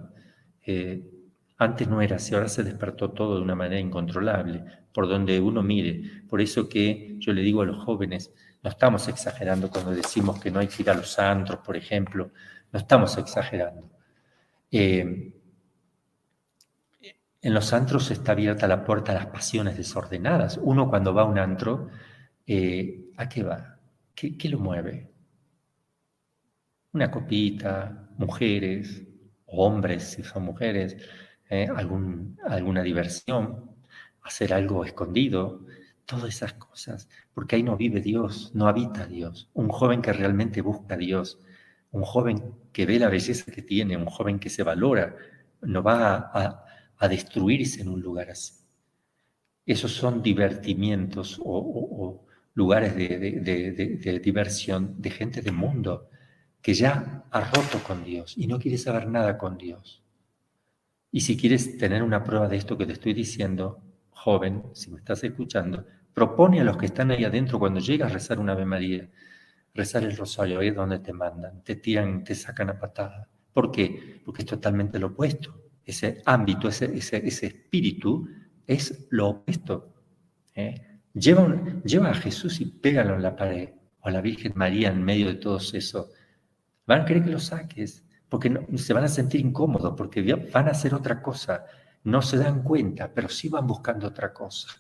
Antes no era así, ahora se despertó todo de una manera incontrolable, por donde uno mire. Por eso que yo le digo a los jóvenes, no estamos exagerando cuando decimos que no hay que ir a los antros, por ejemplo, no estamos exagerando. En los antros está abierta la puerta a las pasiones desordenadas. Uno cuando va a un antro, ¿a qué va? ¿Qué lo mueve? Una copita, mujeres, hombres si son mujeres, alguna diversión, hacer algo escondido, todas esas cosas, porque ahí no vive Dios, no habita Dios. Un joven que realmente busca a Dios, un joven que ve la belleza que tiene, un joven que se valora, no va a destruirse en un lugar así. Esos son divertimientos o lugares de diversión de gente del mundo que ya ha roto con Dios y no quiere saber nada con Dios. Y si quieres tener una prueba de esto que te estoy diciendo, joven, si me estás escuchando, propone a los que están ahí adentro cuando llegas a rezar una Ave María, rezar el rosario, ahí es donde te mandan, te tiran, te sacan a patada. ¿Por qué? Porque es totalmente lo opuesto. Ese ámbito, ese espíritu es lo opuesto. Lleva a Jesús y pégalo en la pared, o a la Virgen María en medio de todo eso. Van a querer que lo saques, porque se van a sentir incómodos, porque van a hacer otra cosa. No se dan cuenta, pero sí van buscando otra cosa,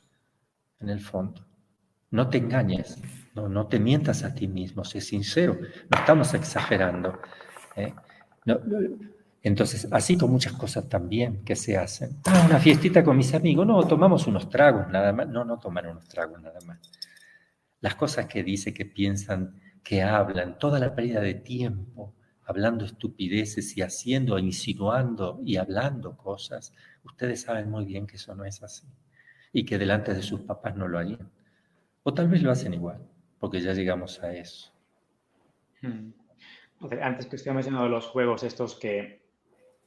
en el fondo. No te engañes, no te mientas a ti mismo, sé sincero, no estamos exagerando. Entonces, así con muchas cosas también que se hacen. Una fiestita con mis amigos, no, tomamos unos tragos nada más. No tomar unos tragos nada más. Las cosas que dice, que piensan, que hablan, toda la pérdida de tiempo, hablando estupideces y haciendo, insinuando y hablando cosas, ustedes saben muy bien que eso no es así y que delante de sus papás no lo harían. O tal vez lo hacen igual, porque ya llegamos a eso. Antes que usted ha mencionado los juegos estos que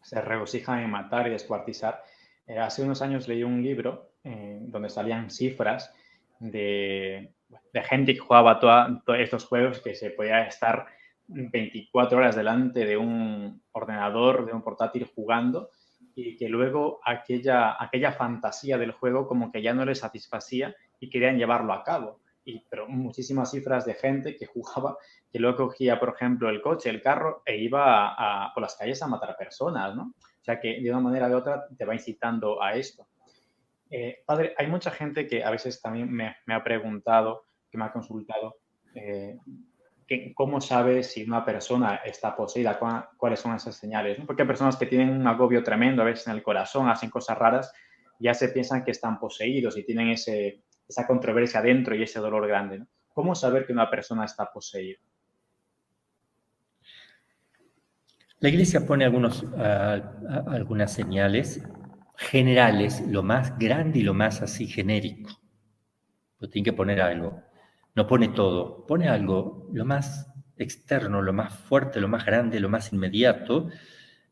se regocijan en matar y descuartizar, hace unos años leí un libro donde salían cifras de gente que jugaba todos estos juegos, que se podía estar 24 horas delante de un ordenador, de un portátil jugando, y que luego aquella fantasía del juego como que ya no les satisfacía y querían llevarlo a cabo. Pero muchísimas cifras de gente que jugaba, que luego cogía, por ejemplo, el coche, el carro, e iba por las calles a matar personas, ¿no? O sea, que de una manera u otra te va incitando a esto. Padre, hay mucha gente que a veces también me ha preguntado, que me ha consultado, ¿cómo sabe si una persona está poseída? ¿Cuáles son esas señales? ¿No? Porque hay personas que tienen un agobio tremendo, a veces en el corazón, hacen cosas raras, ya se piensan que están poseídos y tienen esa controversia dentro y ese dolor grande, ¿no? ¿Cómo saber que una persona está poseída? La Iglesia pone algunas señales generales, lo más grande y lo más así genérico. Pues tiene que poner algo. No pone todo, pone algo, lo más externo, lo más fuerte, lo más grande, lo más inmediato,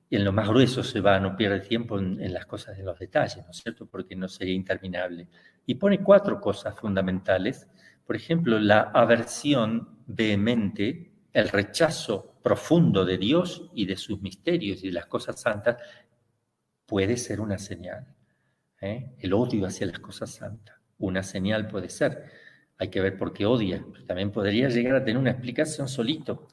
y en lo más grueso se va, no pierde tiempo en las cosas de los detalles, ¿no es cierto? Porque no sería interminable. Y pone 4 cosas fundamentales. Por ejemplo, la aversión vehemente, el rechazo profundo de Dios y de sus misterios y de las cosas santas, puede ser una señal. El odio hacia las cosas santas, una señal puede ser. Hay que ver por qué odia. También podría llegar a tener una explicación solito.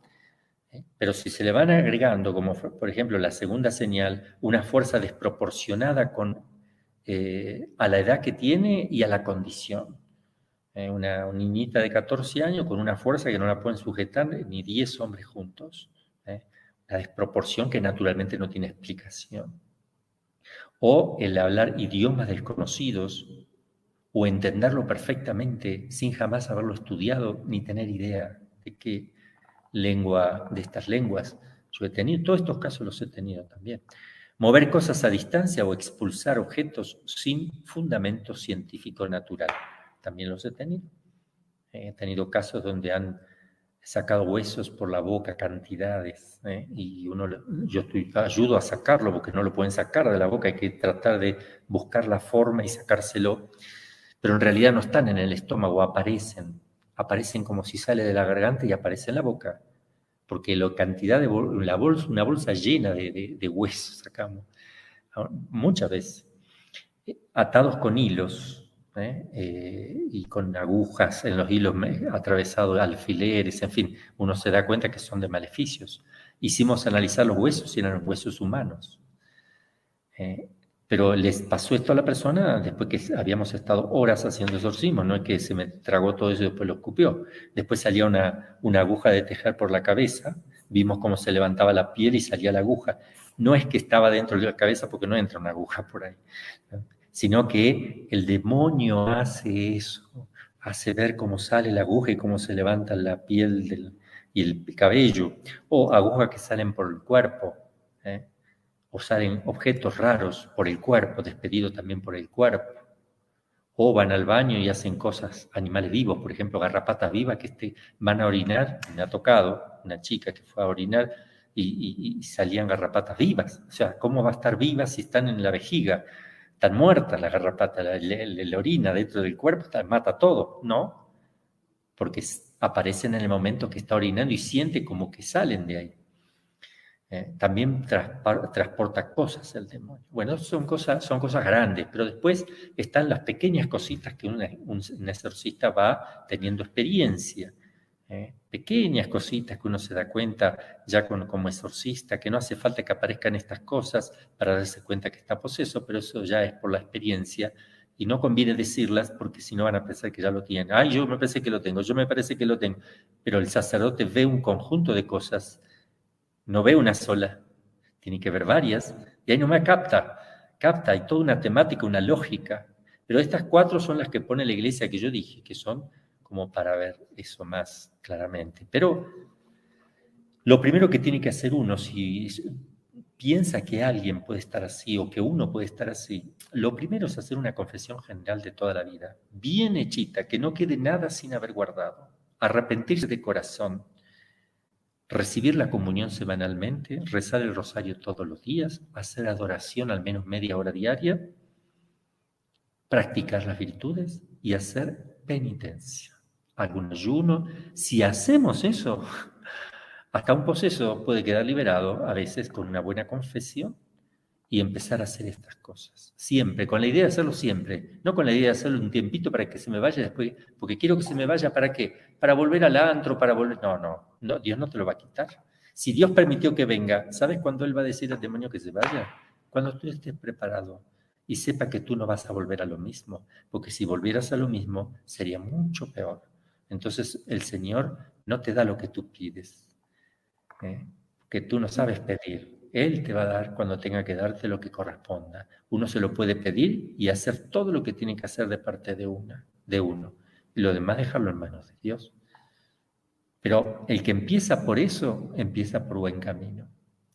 Pero si se le van agregando, como por ejemplo la segunda señal, una fuerza desproporcionada a la edad que tiene y a la condición. Una niñita de 14 años con una fuerza que no la pueden sujetar ni 10 hombres juntos. La desproporción que naturalmente no tiene explicación. O el hablar idiomas desconocidos o entenderlo perfectamente sin jamás haberlo estudiado ni tener idea de qué lengua, de estas lenguas yo he tenido. Todos estos casos los he tenido también. Mover cosas a distancia o expulsar objetos sin fundamento científico natural. También los he tenido. He tenido casos donde han sacado huesos por la boca, cantidades, y yo ayudo a sacarlo porque no lo pueden sacar de la boca, hay que tratar de buscar la forma y sacárselo, pero en realidad no están en el estómago, aparecen como si sale de la garganta y aparece en la boca, porque la cantidad de una bolsa llena de huesos sacamos, muchas veces, atados con hilos, y con agujas en los hilos atravesados, alfileres, en fin, uno se da cuenta que son de maleficios. Hicimos analizar los huesos y eran los huesos humanos. Pero les pasó esto a la persona después que habíamos estado horas haciendo exorcismo, no es que se me tragó todo eso y después lo escupió. Después salía una aguja de tejer por la cabeza, vimos cómo se levantaba la piel y salía la aguja. No es que estaba dentro de la cabeza porque no entra una aguja por ahí, ¿no? Sino que el demonio hace eso, hace ver cómo sale la aguja y cómo se levanta la piel y el cabello, o agujas que salen por el cuerpo, o salen objetos raros por el cuerpo, despedidos también por el cuerpo, o van al baño y hacen cosas, animales vivos, por ejemplo, garrapatas vivas que van a orinar. Me ha tocado una chica que fue a orinar y salían garrapatas vivas. O sea, ¿cómo va a estar viva si están en la vejiga? Están muertas las garrapatas, la orina dentro del cuerpo mata todo, ¿no? Porque aparecen en el momento que está orinando y siente como que salen de ahí. También transporta cosas el demonio. Bueno, son cosas grandes, pero después están las pequeñas cositas que un exorcista va teniendo experiencia. Pequeñas cositas que uno se da cuenta ya como exorcista, que no hace falta que aparezcan estas cosas para darse cuenta que está poseso, pero eso ya es por la experiencia y no conviene decirlas porque si no van a pensar que ya lo tienen. Ay, yo me parece que lo tengo, yo me parece que lo tengo, pero el sacerdote ve un conjunto de cosas, no ve una sola, tiene que ver varias y ahí nomás capta, hay toda una temática, una lógica, pero estas 4 son las que pone la iglesia que yo dije, que son como para ver eso más claramente. Pero lo primero que tiene que hacer uno, si piensa que alguien puede estar así o que uno puede estar así, lo primero es hacer una confesión general de toda la vida, bien hechita, que no quede nada sin haber guardado, arrepentirse de corazón, recibir la comunión semanalmente, rezar el rosario todos los días, hacer adoración al menos media hora diaria, practicar las virtudes y hacer penitencia, algún ayuno. Si hacemos eso, hasta un poseso puede quedar liberado, a veces con una buena confesión, y empezar a hacer estas cosas. Siempre, con la idea de hacerlo siempre, no con la idea de hacerlo un tiempito para que se me vaya después, porque quiero que se me vaya, ¿para qué? Para volver al antro, para volver... No, Dios no te lo va a quitar. Si Dios permitió que venga, ¿sabes cuándo Él va a decir al demonio que se vaya? Cuando tú estés preparado y sepa que tú no vas a volver a lo mismo, porque si volvieras a lo mismo sería mucho peor. Entonces el Señor no te da lo que tú pides, que tú no sabes pedir. Él te va a dar cuando tenga que darte lo que corresponda. Uno se lo puede pedir y hacer todo lo que tiene que hacer de parte de uno. Y lo demás dejarlo en manos de Dios. Pero el que empieza por eso, empieza por buen camino.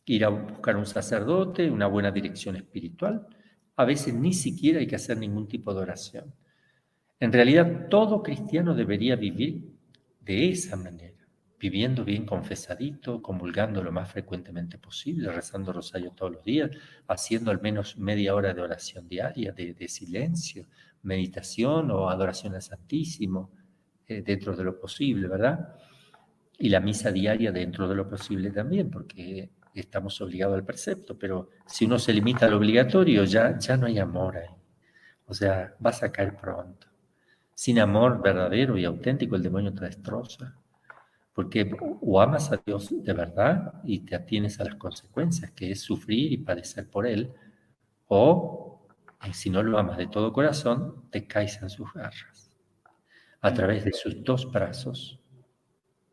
Ir a buscar un sacerdote, una buena dirección espiritual. A veces ni siquiera hay que hacer ningún tipo de oración. En realidad, todo cristiano debería vivir de esa manera, viviendo bien confesadito, comulgando lo más frecuentemente posible, rezando rosario todos los días, haciendo al menos media hora de oración diaria, de silencio, meditación o adoración al Santísimo, dentro de lo posible, ¿verdad? Y la misa diaria dentro de lo posible también, porque estamos obligados al precepto, pero si uno se limita al obligatorio, ya no hay amor ahí. O sea, vas a caer pronto. Sin amor verdadero y auténtico, el demonio te destroza. Porque o amas a Dios de verdad y te atienes a las consecuencias, que es sufrir y padecer por Él, o si no lo amas de todo corazón, te caes en sus garras. a través de sus dos brazos,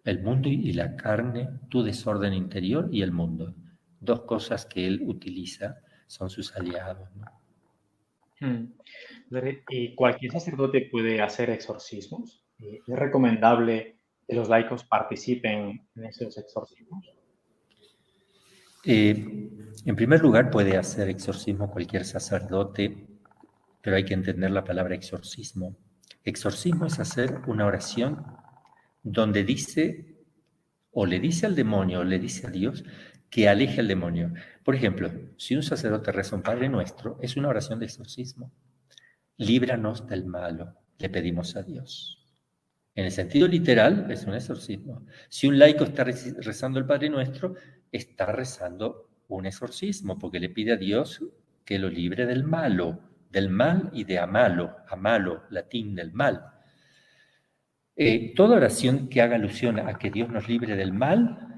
el mundo y la carne, tu desorden interior y el mundo. Dos cosas que él utiliza son sus aliados, ¿no? ¿Y cualquier sacerdote puede hacer exorcismos? ¿Es recomendable que los participen en esos exorcismos? En primer lugar, puede hacer exorcismo cualquier sacerdote, pero hay que entender la palabra exorcismo. Exorcismo es hacer una oración donde dice, o le dice al demonio, o le dice a Dios, que aleje al demonio. Por ejemplo, si un sacerdote reza un Padre Nuestro, es una oración de exorcismo. Líbranos del malo, le pedimos a Dios. En el sentido literal, es un exorcismo. Si un laico está rezando el Padre Nuestro, está rezando un exorcismo, porque le pide a Dios que lo libre del mal y de amalo, latín del mal. Toda oración que haga alusión a que Dios nos libre del mal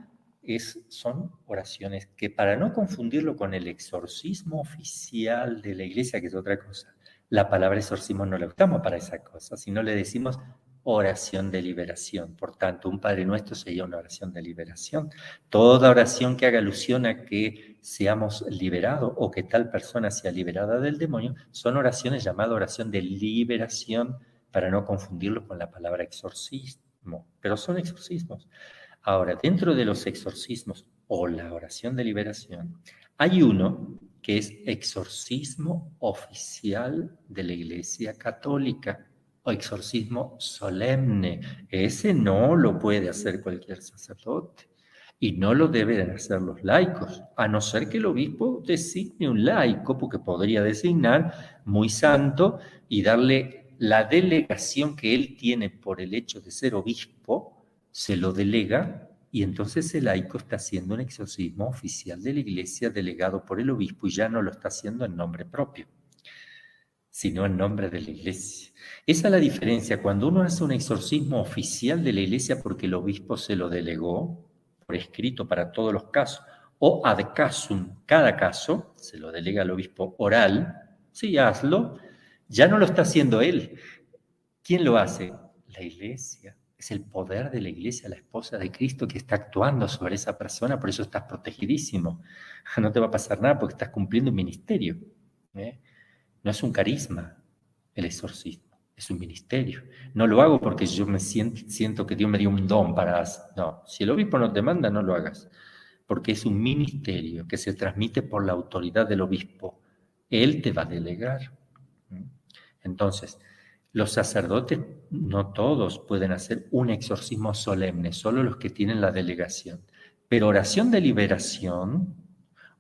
son oraciones que, para no confundirlo con el exorcismo oficial de la Iglesia, que es otra cosa, la palabra exorcismo no la usamos para esa cosa, sino le decimos oración de liberación. Por tanto, un Padre Nuestro sería una oración de liberación. Toda oración que haga alusión a que seamos liberados o que tal persona sea liberada del demonio son oraciones llamadas oración de liberación, para no confundirlo con la palabra exorcismo, pero son exorcismos. Ahora, dentro de los exorcismos o la oración de liberación, hay uno que es exorcismo oficial de la Iglesia Católica o exorcismo solemne. Ese no lo puede hacer cualquier sacerdote y no lo deben hacer los laicos, a no ser que el obispo designe un laico, porque podría designar muy santo y darle la delegación que él tiene por el hecho de ser obispo, se lo delega, y entonces el laico está haciendo un exorcismo oficial de la Iglesia delegado por el obispo y ya no lo está haciendo en nombre propio, sino en nombre de la Iglesia. Esa es la diferencia. Cuando uno hace un exorcismo oficial de la Iglesia porque el obispo se lo delegó por escrito para todos los casos, o ad casum, cada caso, se lo delega al obispo oral, sí, hazlo, ya no lo está haciendo él. ¿Quién lo hace? La Iglesia. Es el poder de la Iglesia, la esposa de Cristo, que está actuando sobre esa persona, por eso estás protegidísimo. No te va a pasar nada porque estás cumpliendo un ministerio. No es un carisma el exorcismo, es un ministerio. No lo hago porque yo me siento que Dios me dio un don para hacer. No, si el obispo no te manda, no lo hagas, porque es un ministerio que se transmite por la autoridad del obispo. Él te va a delegar. Entonces, los sacerdotes, no todos pueden hacer un exorcismo solemne, solo los que tienen la delegación. Pero oración de liberación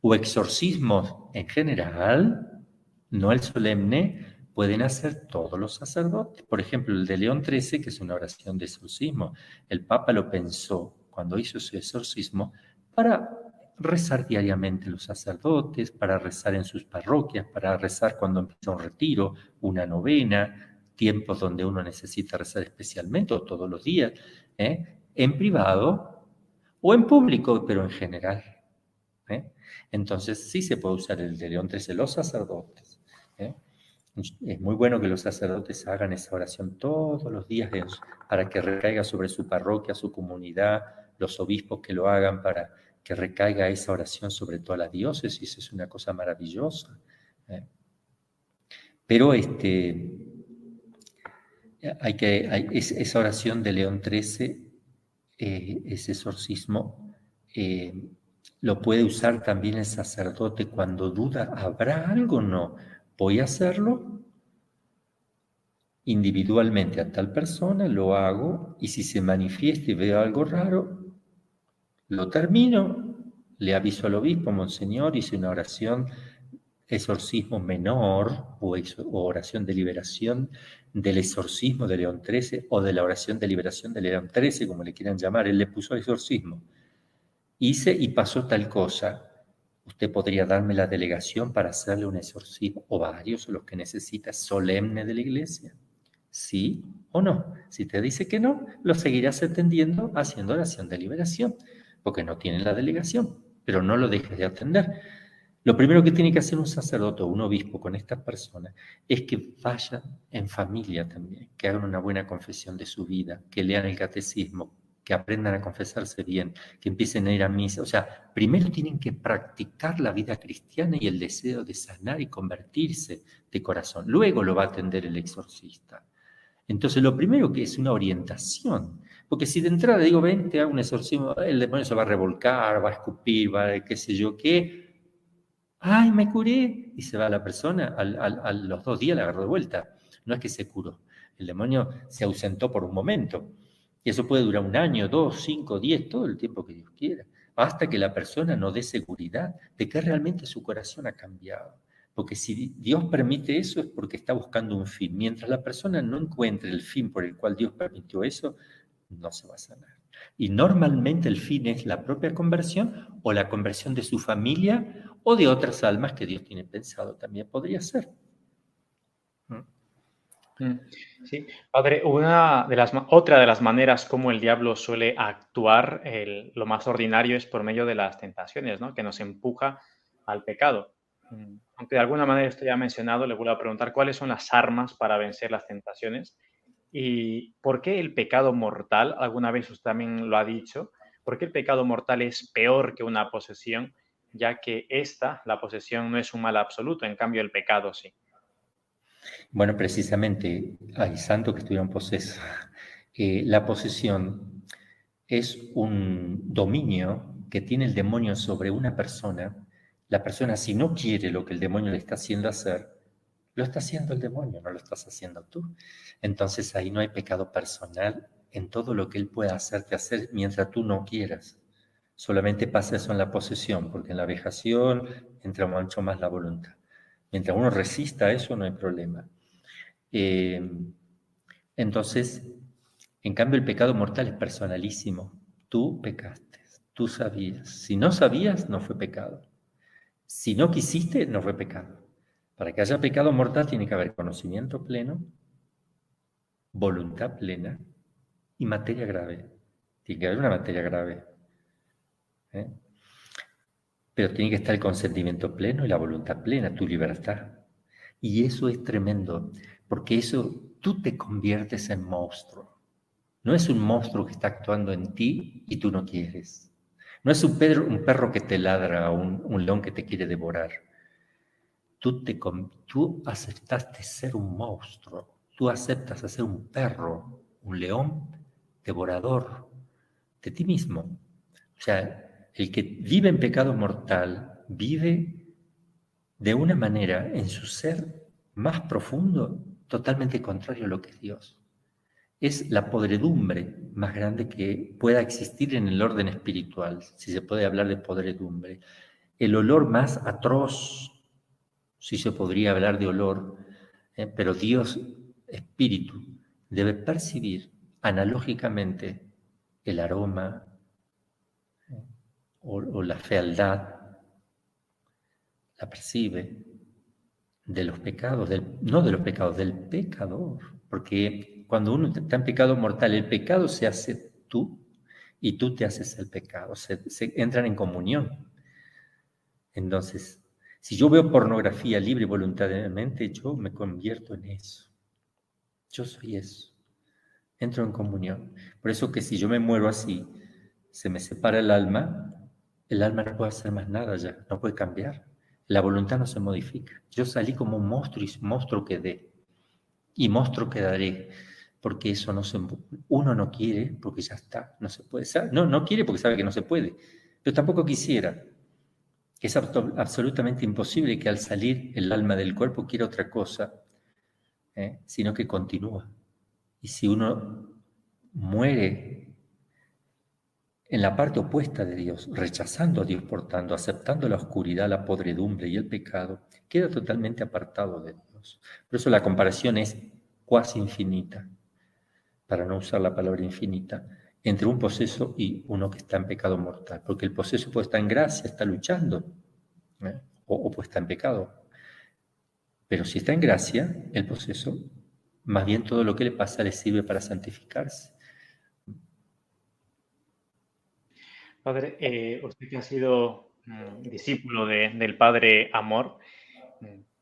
o exorcismos en general, no el solemne, pueden hacer todos los sacerdotes. Por ejemplo, el de León XIII, que es una oración de exorcismo, el Papa lo pensó cuando hizo su exorcismo para rezar diariamente los sacerdotes, para rezar en sus parroquias, para rezar cuando empieza un retiro, una novena, tiempos donde uno necesita rezar especialmente o todos los días, en privado o en público, pero en general. Entonces sí se puede usar el de León XIII, los sacerdotes. Es muy bueno que los sacerdotes hagan esa oración todos los días para que recaiga sobre su parroquia, su comunidad, los obispos que lo hagan para que recaiga esa oración sobre toda la diócesis, es una cosa maravillosa. Pero esa oración de León XIII, ese exorcismo, lo puede usar también el sacerdote cuando duda, ¿habrá algo? No. Voy a hacerlo individualmente a tal persona, lo hago, y si se manifiesta y veo algo raro, lo termino, le aviso al obispo, monseñor, hice una oración, exorcismo menor o oración de liberación del exorcismo de León XIII o de la oración de liberación de León XIII, como le quieran llamar, él le puso exorcismo. Hice y pasó tal cosa. Usted podría darme la delegación para hacerle un exorcismo, o varios, los que necesita, solemne de la Iglesia. ¿Sí o no? Si te dice que no, lo seguirás atendiendo haciendo oración de liberación, porque no tiene la delegación, pero no lo dejes de atender. Lo primero que tiene que hacer un sacerdote o un obispo con estas personas es que vayan en familia también, que hagan una buena confesión de su vida, que lean el catecismo, que aprendan a confesarse bien, que empiecen a ir a misa. O sea, primero tienen que practicar la vida cristiana y el deseo de sanar y convertirse de corazón. Luego lo va a atender el exorcista. Entonces, lo primero que es una orientación. Porque si de entrada digo, ven, te hago un exorcismo, el demonio se va a revolcar, va a escupir, va a qué sé yo qué. ¡Ay, me curé! Y se va la persona, a los 2 días la agarró de vuelta. No es que se curó. El demonio se ausentó por un momento. Y eso puede durar 1 año, 2, 5, 10, todo el tiempo que Dios quiera. Hasta que la persona no dé seguridad de que realmente su corazón ha cambiado. Porque si Dios permite eso es porque está buscando un fin. Mientras la persona no encuentre el fin por el cual Dios permitió eso, no se va a sanar. Y normalmente el fin es la propia conversión o la conversión de su familia o de otras almas que Dios tiene pensado también podría ser. Sí, padre, otra de las maneras como el diablo suele actuar, lo más ordinario es por medio de las tentaciones, ¿no? Que nos empuja al pecado. Aunque de alguna manera esto ya ha mencionado, le vuelvo a preguntar cuáles son las armas para vencer las tentaciones y por qué el pecado mortal, alguna vez usted también lo ha dicho, por qué el pecado mortal es peor que una posesión, ya que la posesión, no es un mal absoluto, en cambio el pecado sí. Bueno, precisamente, hay santos que estuvieron posesos. La posesión es un dominio que tiene el demonio sobre una persona. La persona, si no quiere lo que el demonio le está haciendo hacer, lo está haciendo el demonio, no lo estás haciendo tú. Entonces ahí no hay pecado personal en todo lo que él pueda hacerte hacer mientras tú no quieras. Solamente pasa eso en la posesión, porque en la vejación entra mucho más la voluntad. Mientras uno resista a eso, no hay problema. Entonces, en cambio, el pecado mortal es personalísimo. Tú pecaste, tú sabías. Si no sabías, no fue pecado. Si no quisiste, no fue pecado. Para que haya pecado mortal tiene que haber conocimiento pleno, voluntad plena y materia grave. Tiene que haber una materia grave. ¿eh? Pero tiene que estar el consentimiento pleno y la voluntad plena, tu libertad. Y eso es tremendo, porque eso tú te conviertes en monstruo. No es un monstruo que está actuando en ti y tú no quieres. No es un perro que te ladra o un león que te quiere devorar. Tú aceptaste ser un monstruo. Tú aceptas ser un perro, un león devorador de ti mismo. O sea, el que vive en pecado mortal vive de una manera en su ser más profundo, totalmente contrario a lo que es Dios. Es la podredumbre más grande que pueda existir en el orden espiritual, si se puede hablar de podredumbre. El olor más atroz, si se podría hablar de olor, pero Dios, espíritu, debe percibir analógicamente el aroma o la fealdad, la percibe de los pecados, no de los pecados, del pecador. Porque cuando uno está en pecado mortal, el pecado se hace tú y tú te haces el pecado, se entran en comunión. Entonces, si yo veo pornografía libre y voluntariamente, yo me convierto en eso. Yo soy eso. Entro en comunión. Por eso que si yo me muero así, se me separa el alma no puede hacer más nada ya, no puede cambiar. La voluntad no se modifica. Yo salí como un monstruo y monstruo quedé. Y monstruo quedaré. Porque eso uno no quiere porque ya está, no se puede. No quiere porque sabe que no se puede. Pero tampoco quisiera. Es absolutamente imposible que al salir el alma del cuerpo quiera otra cosa, sino que continúa. Y si uno muere en la parte opuesta de Dios, rechazando a Dios por tanto, aceptando la oscuridad, la podredumbre y el pecado, queda totalmente apartado de Dios. Por eso la comparación es cuasi infinita, para no usar la palabra infinita, entre un poseso y uno que está en pecado mortal. Porque el poseso puede estar en gracia, está luchando, o puede estar en pecado. Pero si está en gracia, el poseso, más bien todo lo que le pasa le sirve para santificarse. Padre, usted que ha sido discípulo del padre Amor,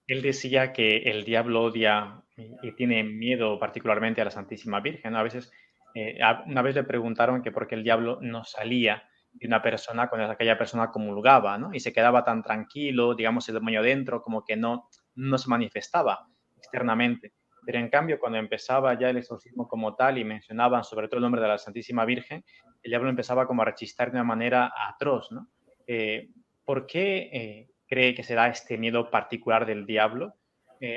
él decía que el diablo odia y tiene miedo particularmente a la Santísima Virgen, ¿no? A veces, una vez le preguntaron que por qué el diablo no salía de una persona cuando aquella persona comulgaba, ¿no? Y se quedaba tan tranquilo, digamos, el demonio dentro, como que no se manifestaba externamente. Pero en cambio, cuando empezaba ya el exorcismo como tal y mencionaban sobre todo el nombre de la Santísima Virgen, el diablo empezaba como a rechistar de una manera atroz, ¿no? ¿Por qué cree que se da este miedo particular del diablo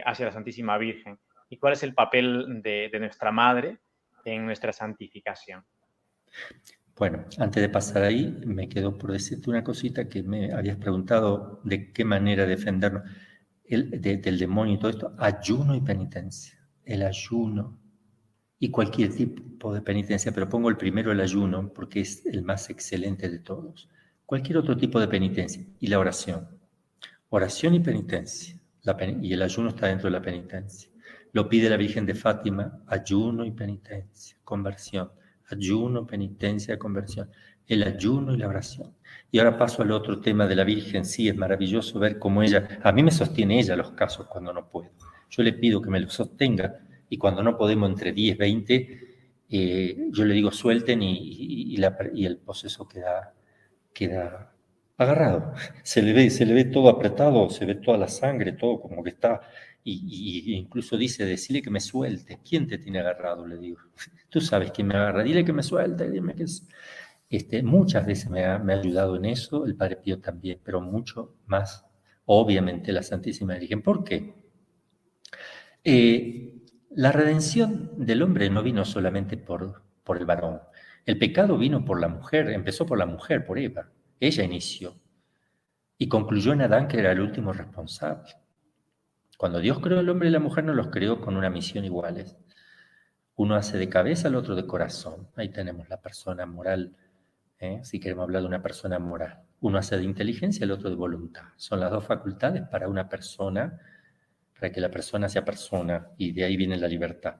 hacia la Santísima Virgen? ¿Y cuál es el papel de nuestra Madre en nuestra santificación? Bueno, antes de pasar ahí, me quedó por decirte una cosita que me habías preguntado de qué manera defendernos del demonio y todo esto. Ayuno y penitencia. El ayuno y cualquier tipo de penitencia, pero pongo el primero, el ayuno, porque es el más excelente de todos. Cualquier otro tipo de penitencia y la oración. Oración y penitencia. Y el ayuno está dentro de la penitencia. Lo pide la Virgen de Fátima, ayuno y penitencia, conversión. Ayuno, penitencia, conversión. El ayuno y la oración. Y ahora paso al otro tema de la Virgen. Sí, es maravilloso ver cómo ella, a mí me sostiene ella los casos cuando no puedo. Yo le pido que me los sostenga y cuando no podemos entre 10, 20, yo le digo suelten y el proceso queda agarrado. Se le ve todo apretado, se ve toda la sangre, todo como que está, y incluso dice, decile que me suelte. ¿Quién te tiene agarrado? Le digo. Tú sabes quién me agarra, dile que me suelte, dime que es. Muchas veces me ha ayudado en eso, el Padre Pío también, pero mucho más, obviamente, la Santísima Virgen. ¿Por qué? La redención del hombre no vino solamente por el varón. El pecado vino por la mujer, empezó por la mujer, por Eva. Ella inició y concluyó en Adán, que era el último responsable. Cuando Dios creó al hombre y la mujer, no los creó con una misión iguales. Uno hace de cabeza, el otro de corazón. Ahí tenemos la persona moral, si queremos hablar de una persona moral. Uno hace de inteligencia, el otro de voluntad. Son las dos facultades para una persona, para que la persona sea persona, y de ahí viene la libertad.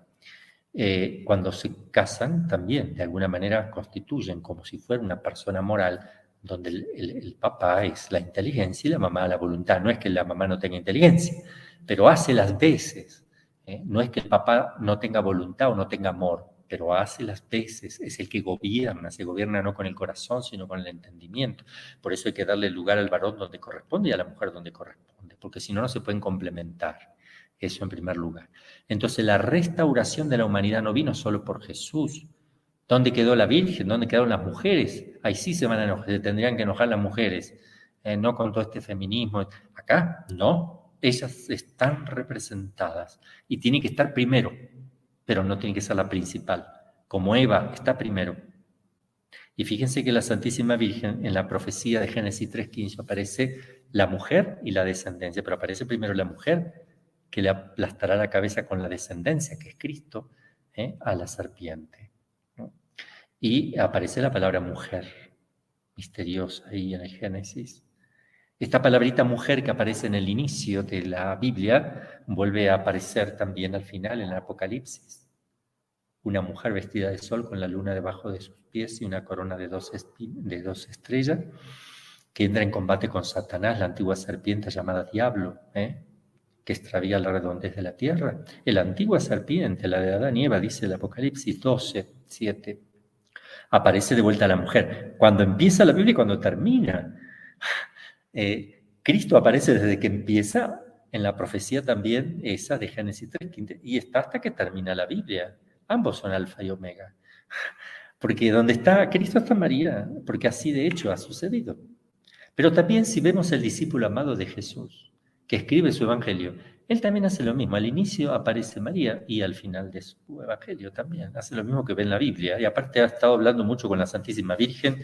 Cuando se casan, también, de alguna manera, constituyen como si fuera una persona moral, donde el papá es la inteligencia y la mamá la voluntad. No es que la mamá no tenga inteligencia, pero hace las veces. No es que el papá no tenga voluntad o no tenga amor, pero hace las veces, es el que gobierna, se gobierna no con el corazón, sino con el entendimiento. Por eso hay que darle lugar al varón donde corresponde y a la mujer donde corresponde, porque si no, no se pueden complementar. Eso en primer lugar. Entonces la restauración de la humanidad no vino solo por Jesús. ¿Dónde quedó la Virgen? ¿Dónde quedaron las mujeres? Ahí sí se van a enojar, se tendrían que enojar las mujeres, no con todo este feminismo. Acá no, ellas están representadas y tienen que estar primero, pero no tiene que ser la principal. Como Eva está primero. Y fíjense que la Santísima Virgen, en la profecía de Génesis 3:15, aparece la mujer y la descendencia, pero aparece primero la mujer, que le aplastará la cabeza con la descendencia, que es Cristo, a la serpiente, ¿no? Y aparece la palabra mujer, misteriosa ahí en el Génesis. Esta palabrita mujer que aparece en el inicio de la Biblia vuelve a aparecer también al final en el Apocalipsis. Una mujer vestida de sol con la luna debajo de sus pies y una corona de dos estrellas, que entra en combate con Satanás, la antigua serpiente llamada Diablo, que extravía la redondez de la tierra. La antigua serpiente, la de Adán y Eva, dice el Apocalipsis 12:7. Aparece de vuelta la mujer. Cuando empieza la Biblia y cuando termina. Cristo aparece desde que empieza en la profecía también esa de Génesis 3:15 y está hasta que termina la Biblia. Ambos son alfa y omega. Porque donde está Cristo está María, porque así de hecho ha sucedido. Pero también si vemos el discípulo amado de Jesús, que escribe su evangelio, él también hace lo mismo. Al inicio aparece María y al final de su evangelio también. Hace lo mismo que ve en la Biblia. Y aparte ha estado hablando mucho con la Santísima Virgen,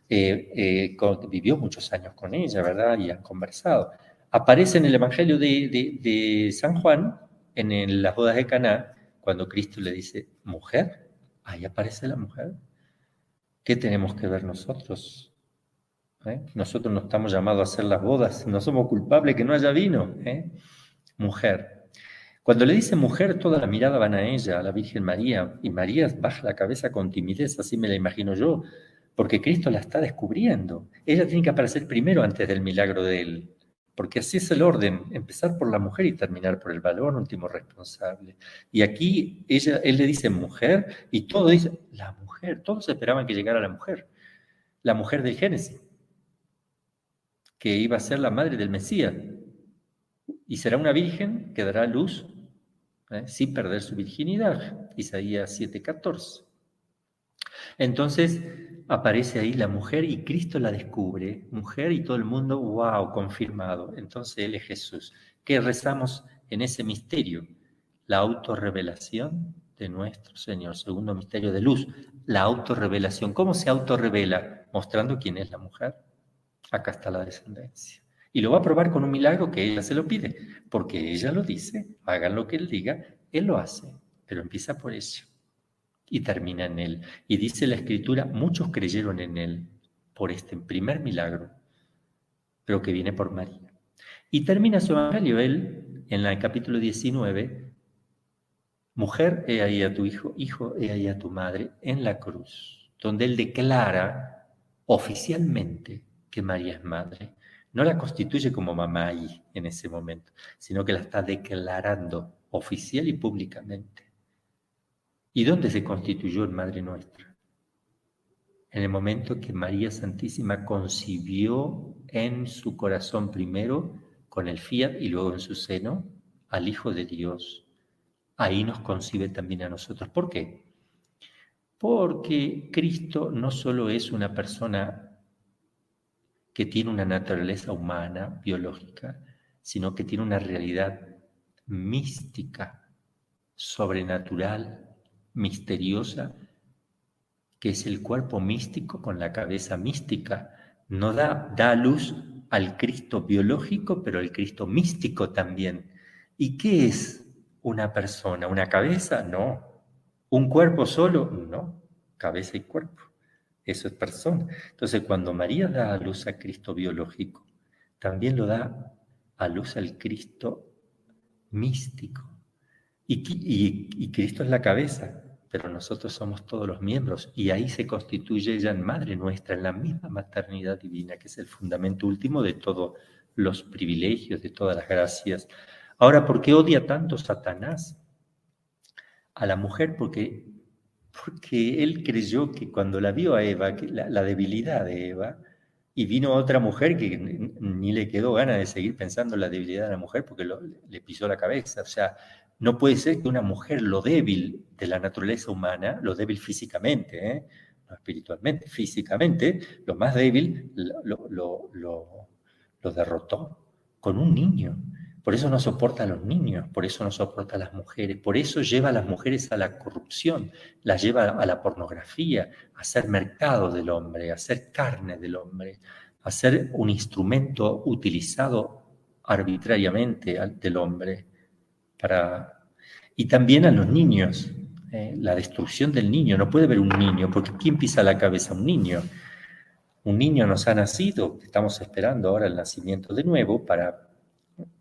vivió muchos años con ella, ¿verdad? Y han conversado. Aparece en el evangelio de San Juan, en las bodas de Caná, cuando Cristo le dice, mujer, ahí aparece la mujer. ¿Qué tenemos que ver nosotros? Nosotros no estamos llamados a hacer las bodas, no somos culpables que no haya vino. Mujer. Cuando le dice mujer, toda la mirada van a ella, a la Virgen María, y María baja la cabeza con timidez, así me la imagino yo, porque Cristo la está descubriendo. Ella tiene que aparecer primero antes del milagro de él, porque así es el orden, empezar por la mujer y terminar por el varón último responsable. Y aquí él le dice mujer, y todo dice, la mujer, todos esperaban que llegara la mujer del Génesis, que iba a ser la madre del Mesías, y será una virgen que dará luz sin perder su virginidad, Isaías 7:14. Entonces aparece ahí la mujer y Cristo la descubre, mujer, y todo el mundo, wow, confirmado. Entonces Él es Jesús. ¿Qué rezamos en ese misterio? La autorrevelación de nuestro Señor, segundo misterio de luz, la autorrevelación. ¿Cómo se autorrevela? Mostrando quién es la mujer. Acá está la descendencia. Y lo va a probar con un milagro que ella se lo pide, porque ella lo dice, hagan lo que Él diga, Él lo hace, pero empieza por eso y termina en Él. Y dice la Escritura, muchos creyeron en Él por este primer milagro, pero que viene por María. Y termina su evangelio, Él, en el capítulo 19, mujer, he ahí a tu hijo, hijo, he ahí a tu madre, en la cruz, donde Él declara oficialmente que María es madre. No la constituye como mamá ahí, en ese momento, sino que la está declarando oficial y públicamente. ¿Y dónde se constituyó en Madre Nuestra? En el momento que María Santísima concibió en su corazón primero con el fiat y luego en su seno al Hijo de Dios. Ahí nos concibe también a nosotros. ¿Por qué? Porque Cristo no solo es una persona que tiene una naturaleza humana, biológica, sino que tiene una realidad mística, sobrenatural, misteriosa, que es el cuerpo místico con la cabeza mística. No da a luz al Cristo biológico, pero al Cristo místico también. ¿Y qué es una persona? ¿Una cabeza? No. ¿Un cuerpo solo? No. Cabeza y cuerpo. Eso es persona. Entonces, cuando María da a luz a Cristo biológico, también lo da a luz al Cristo místico. Y Cristo es la cabeza, pero nosotros somos todos los miembros, y ahí se constituye ella en Madre Nuestra, en la misma maternidad divina, que es el fundamento último de todos los privilegios, de todas las gracias. Ahora, ¿por qué odia tanto Satanás a la mujer? Porque él creyó que cuando la vio a Eva, que la debilidad de Eva, y vino otra mujer que ni le quedó ganas de seguir pensando en la debilidad de la mujer porque le pisó la cabeza. O sea, no puede ser que una mujer, lo débil de la naturaleza humana, lo débil físicamente, no espiritualmente, físicamente, lo más débil lo derrotó con un niño. Por eso no soporta a los niños, por eso no soporta a las mujeres, por eso lleva a las mujeres a la corrupción, las lleva a la pornografía, a ser mercado del hombre, a ser carne del hombre, a ser un instrumento utilizado arbitrariamente del hombre. Y también a los niños, la destrucción del niño. No puede haber un niño, porque ¿quién pisa la cabeza? Un niño. Un niño nos ha nacido, estamos esperando ahora el nacimiento de nuevo para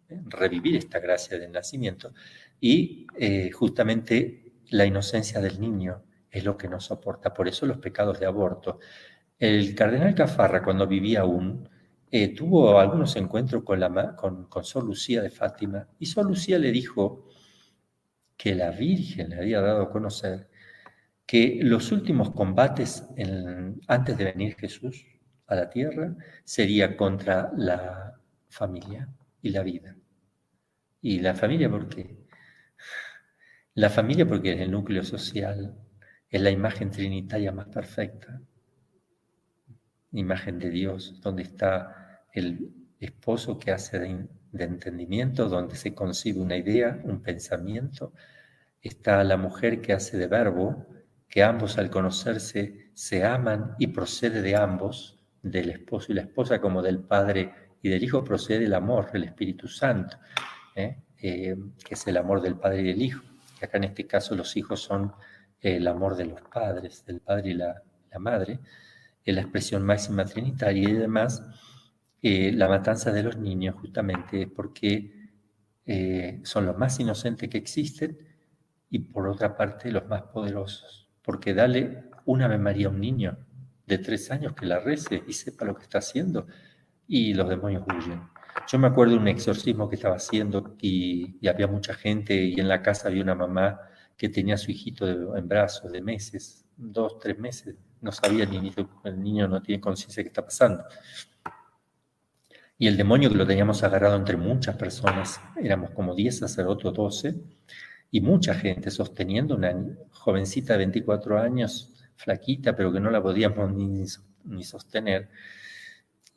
revivir esta gracia del nacimiento, y justamente la inocencia del niño es lo que no soporta, por eso los pecados de aborto. El cardenal Caffarra, cuando vivía aún, tuvo algunos encuentros con Sor Lucía de Fátima, y Sor Lucía le dijo que la Virgen le había dado a conocer que los últimos combates antes de venir Jesús a la tierra sería contra la familia y la vida. ¿Y la familia por qué? La familia porque es el núcleo social, es la imagen trinitaria más perfecta, imagen de Dios, donde está el esposo que hace de entendimiento, donde se concibe una idea, un pensamiento, está la mujer que hace de verbo, que ambos al conocerse se aman y procede de ambos, del esposo y la esposa, como del Padre y del Hijo, procede el amor, el Espíritu Santo, que es el amor del Padre y del Hijo. Y acá en este caso los hijos son el amor de los padres, del Padre y la Madre, la expresión máxima trinitaria, y además la matanza de los niños justamente es porque son los más inocentes que existen, y por otra parte los más poderosos, porque dale una Ave María a un niño de 3 años que la rece y sepa lo que está haciendo, y los demonios huyen. Yo me acuerdo de un exorcismo que estaba haciendo y había mucha gente, y en la casa había una mamá que tenía a su hijito en brazos de meses, 2, 3 meses, no sabía ni el niño no tiene conciencia de qué está pasando. Y el demonio, que lo teníamos agarrado entre muchas personas, éramos como 10 sacerdotes o 12, y mucha gente sosteniendo una jovencita de 24 años, flaquita, pero que no la podíamos ni sostener.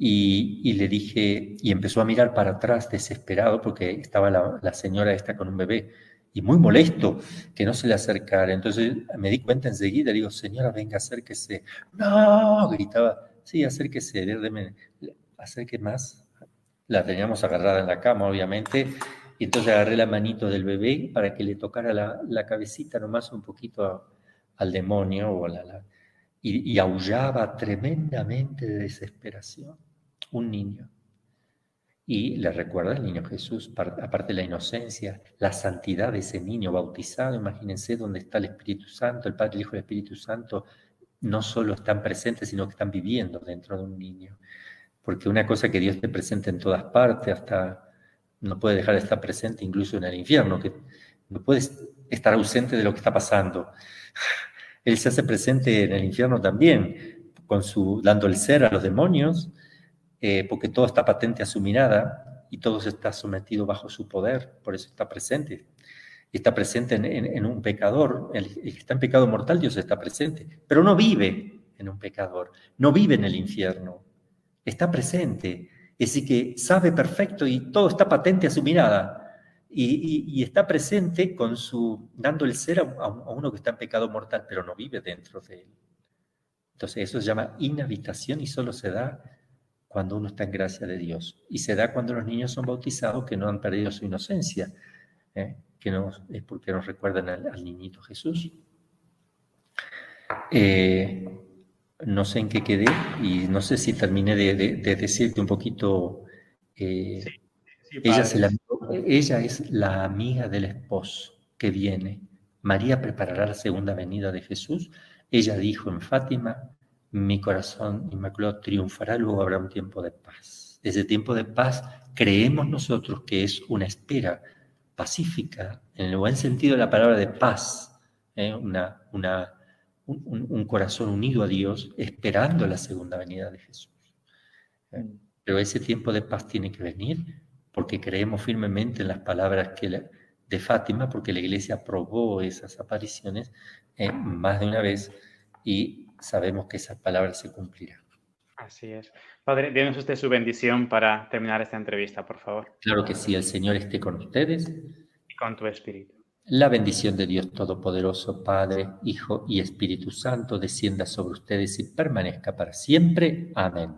Y le dije, y empezó a mirar para atrás desesperado, porque estaba la señora esta con un bebé, y muy molesto que no se le acercara. Entonces me di cuenta enseguida, le digo, señora, venga, acérquese. No, gritaba, sí, acérquese, acerque más. La teníamos agarrada en la cama, obviamente, y entonces agarré la manito del bebé para que le tocara la cabecita nomás un poquito al demonio, y aullaba tremendamente de desesperación. Un niño. Y le recuerda al niño Jesús, aparte de la inocencia, la santidad de ese niño bautizado. Imagínense dónde está el Espíritu Santo, el Padre, el Hijo y el Espíritu Santo, no solo están presentes, sino que están viviendo dentro de un niño. Porque una cosa que Dios esté presente en todas partes, hasta no puede dejar de estar presente incluso en el infierno, que no puede estar ausente de lo que está pasando. Él se hace presente en el infierno también, dando el ser a los demonios, porque todo está patente a su mirada y todo está sometido bajo su poder, por eso está presente. Está presente en un pecador, el que está en pecado mortal, Dios está presente, pero no vive en un pecador, no vive en el infierno, está presente, es decir, que sabe perfecto y todo está patente a su mirada. Y está presente dando el ser a uno que está en pecado mortal, pero no vive dentro de él. Entonces eso se llama inhabitación y solo se da cuando uno está en gracia de Dios. Y se da cuando los niños son bautizados que no han perdido su inocencia, que es porque nos recuerdan al niñito Jesús. No sé en qué quedé y no sé si terminé de decirte un poquito. Sí, Ella es la amiga del esposo que viene. María preparará la segunda venida de Jesús. Ella dijo en Fátima, mi corazón inmaculado triunfará, luego habrá un tiempo de paz. Ese tiempo de paz creemos nosotros que es una espera pacífica, en el buen sentido de la palabra de paz, un corazón unido a Dios, esperando la segunda venida de Jesús. Pero ese tiempo de paz tiene que venir porque creemos firmemente en las palabras de Fátima, porque la Iglesia aprobó esas apariciones más de una vez y sabemos que esas palabras se cumplirán. Así es. Padre, denos usted su bendición para terminar esta entrevista, por favor. Claro que sí, el Señor esté con ustedes. Y con tu espíritu. La bendición de Dios Todopoderoso, Padre, Hijo y Espíritu Santo, descienda sobre ustedes y permanezca para siempre. Amén.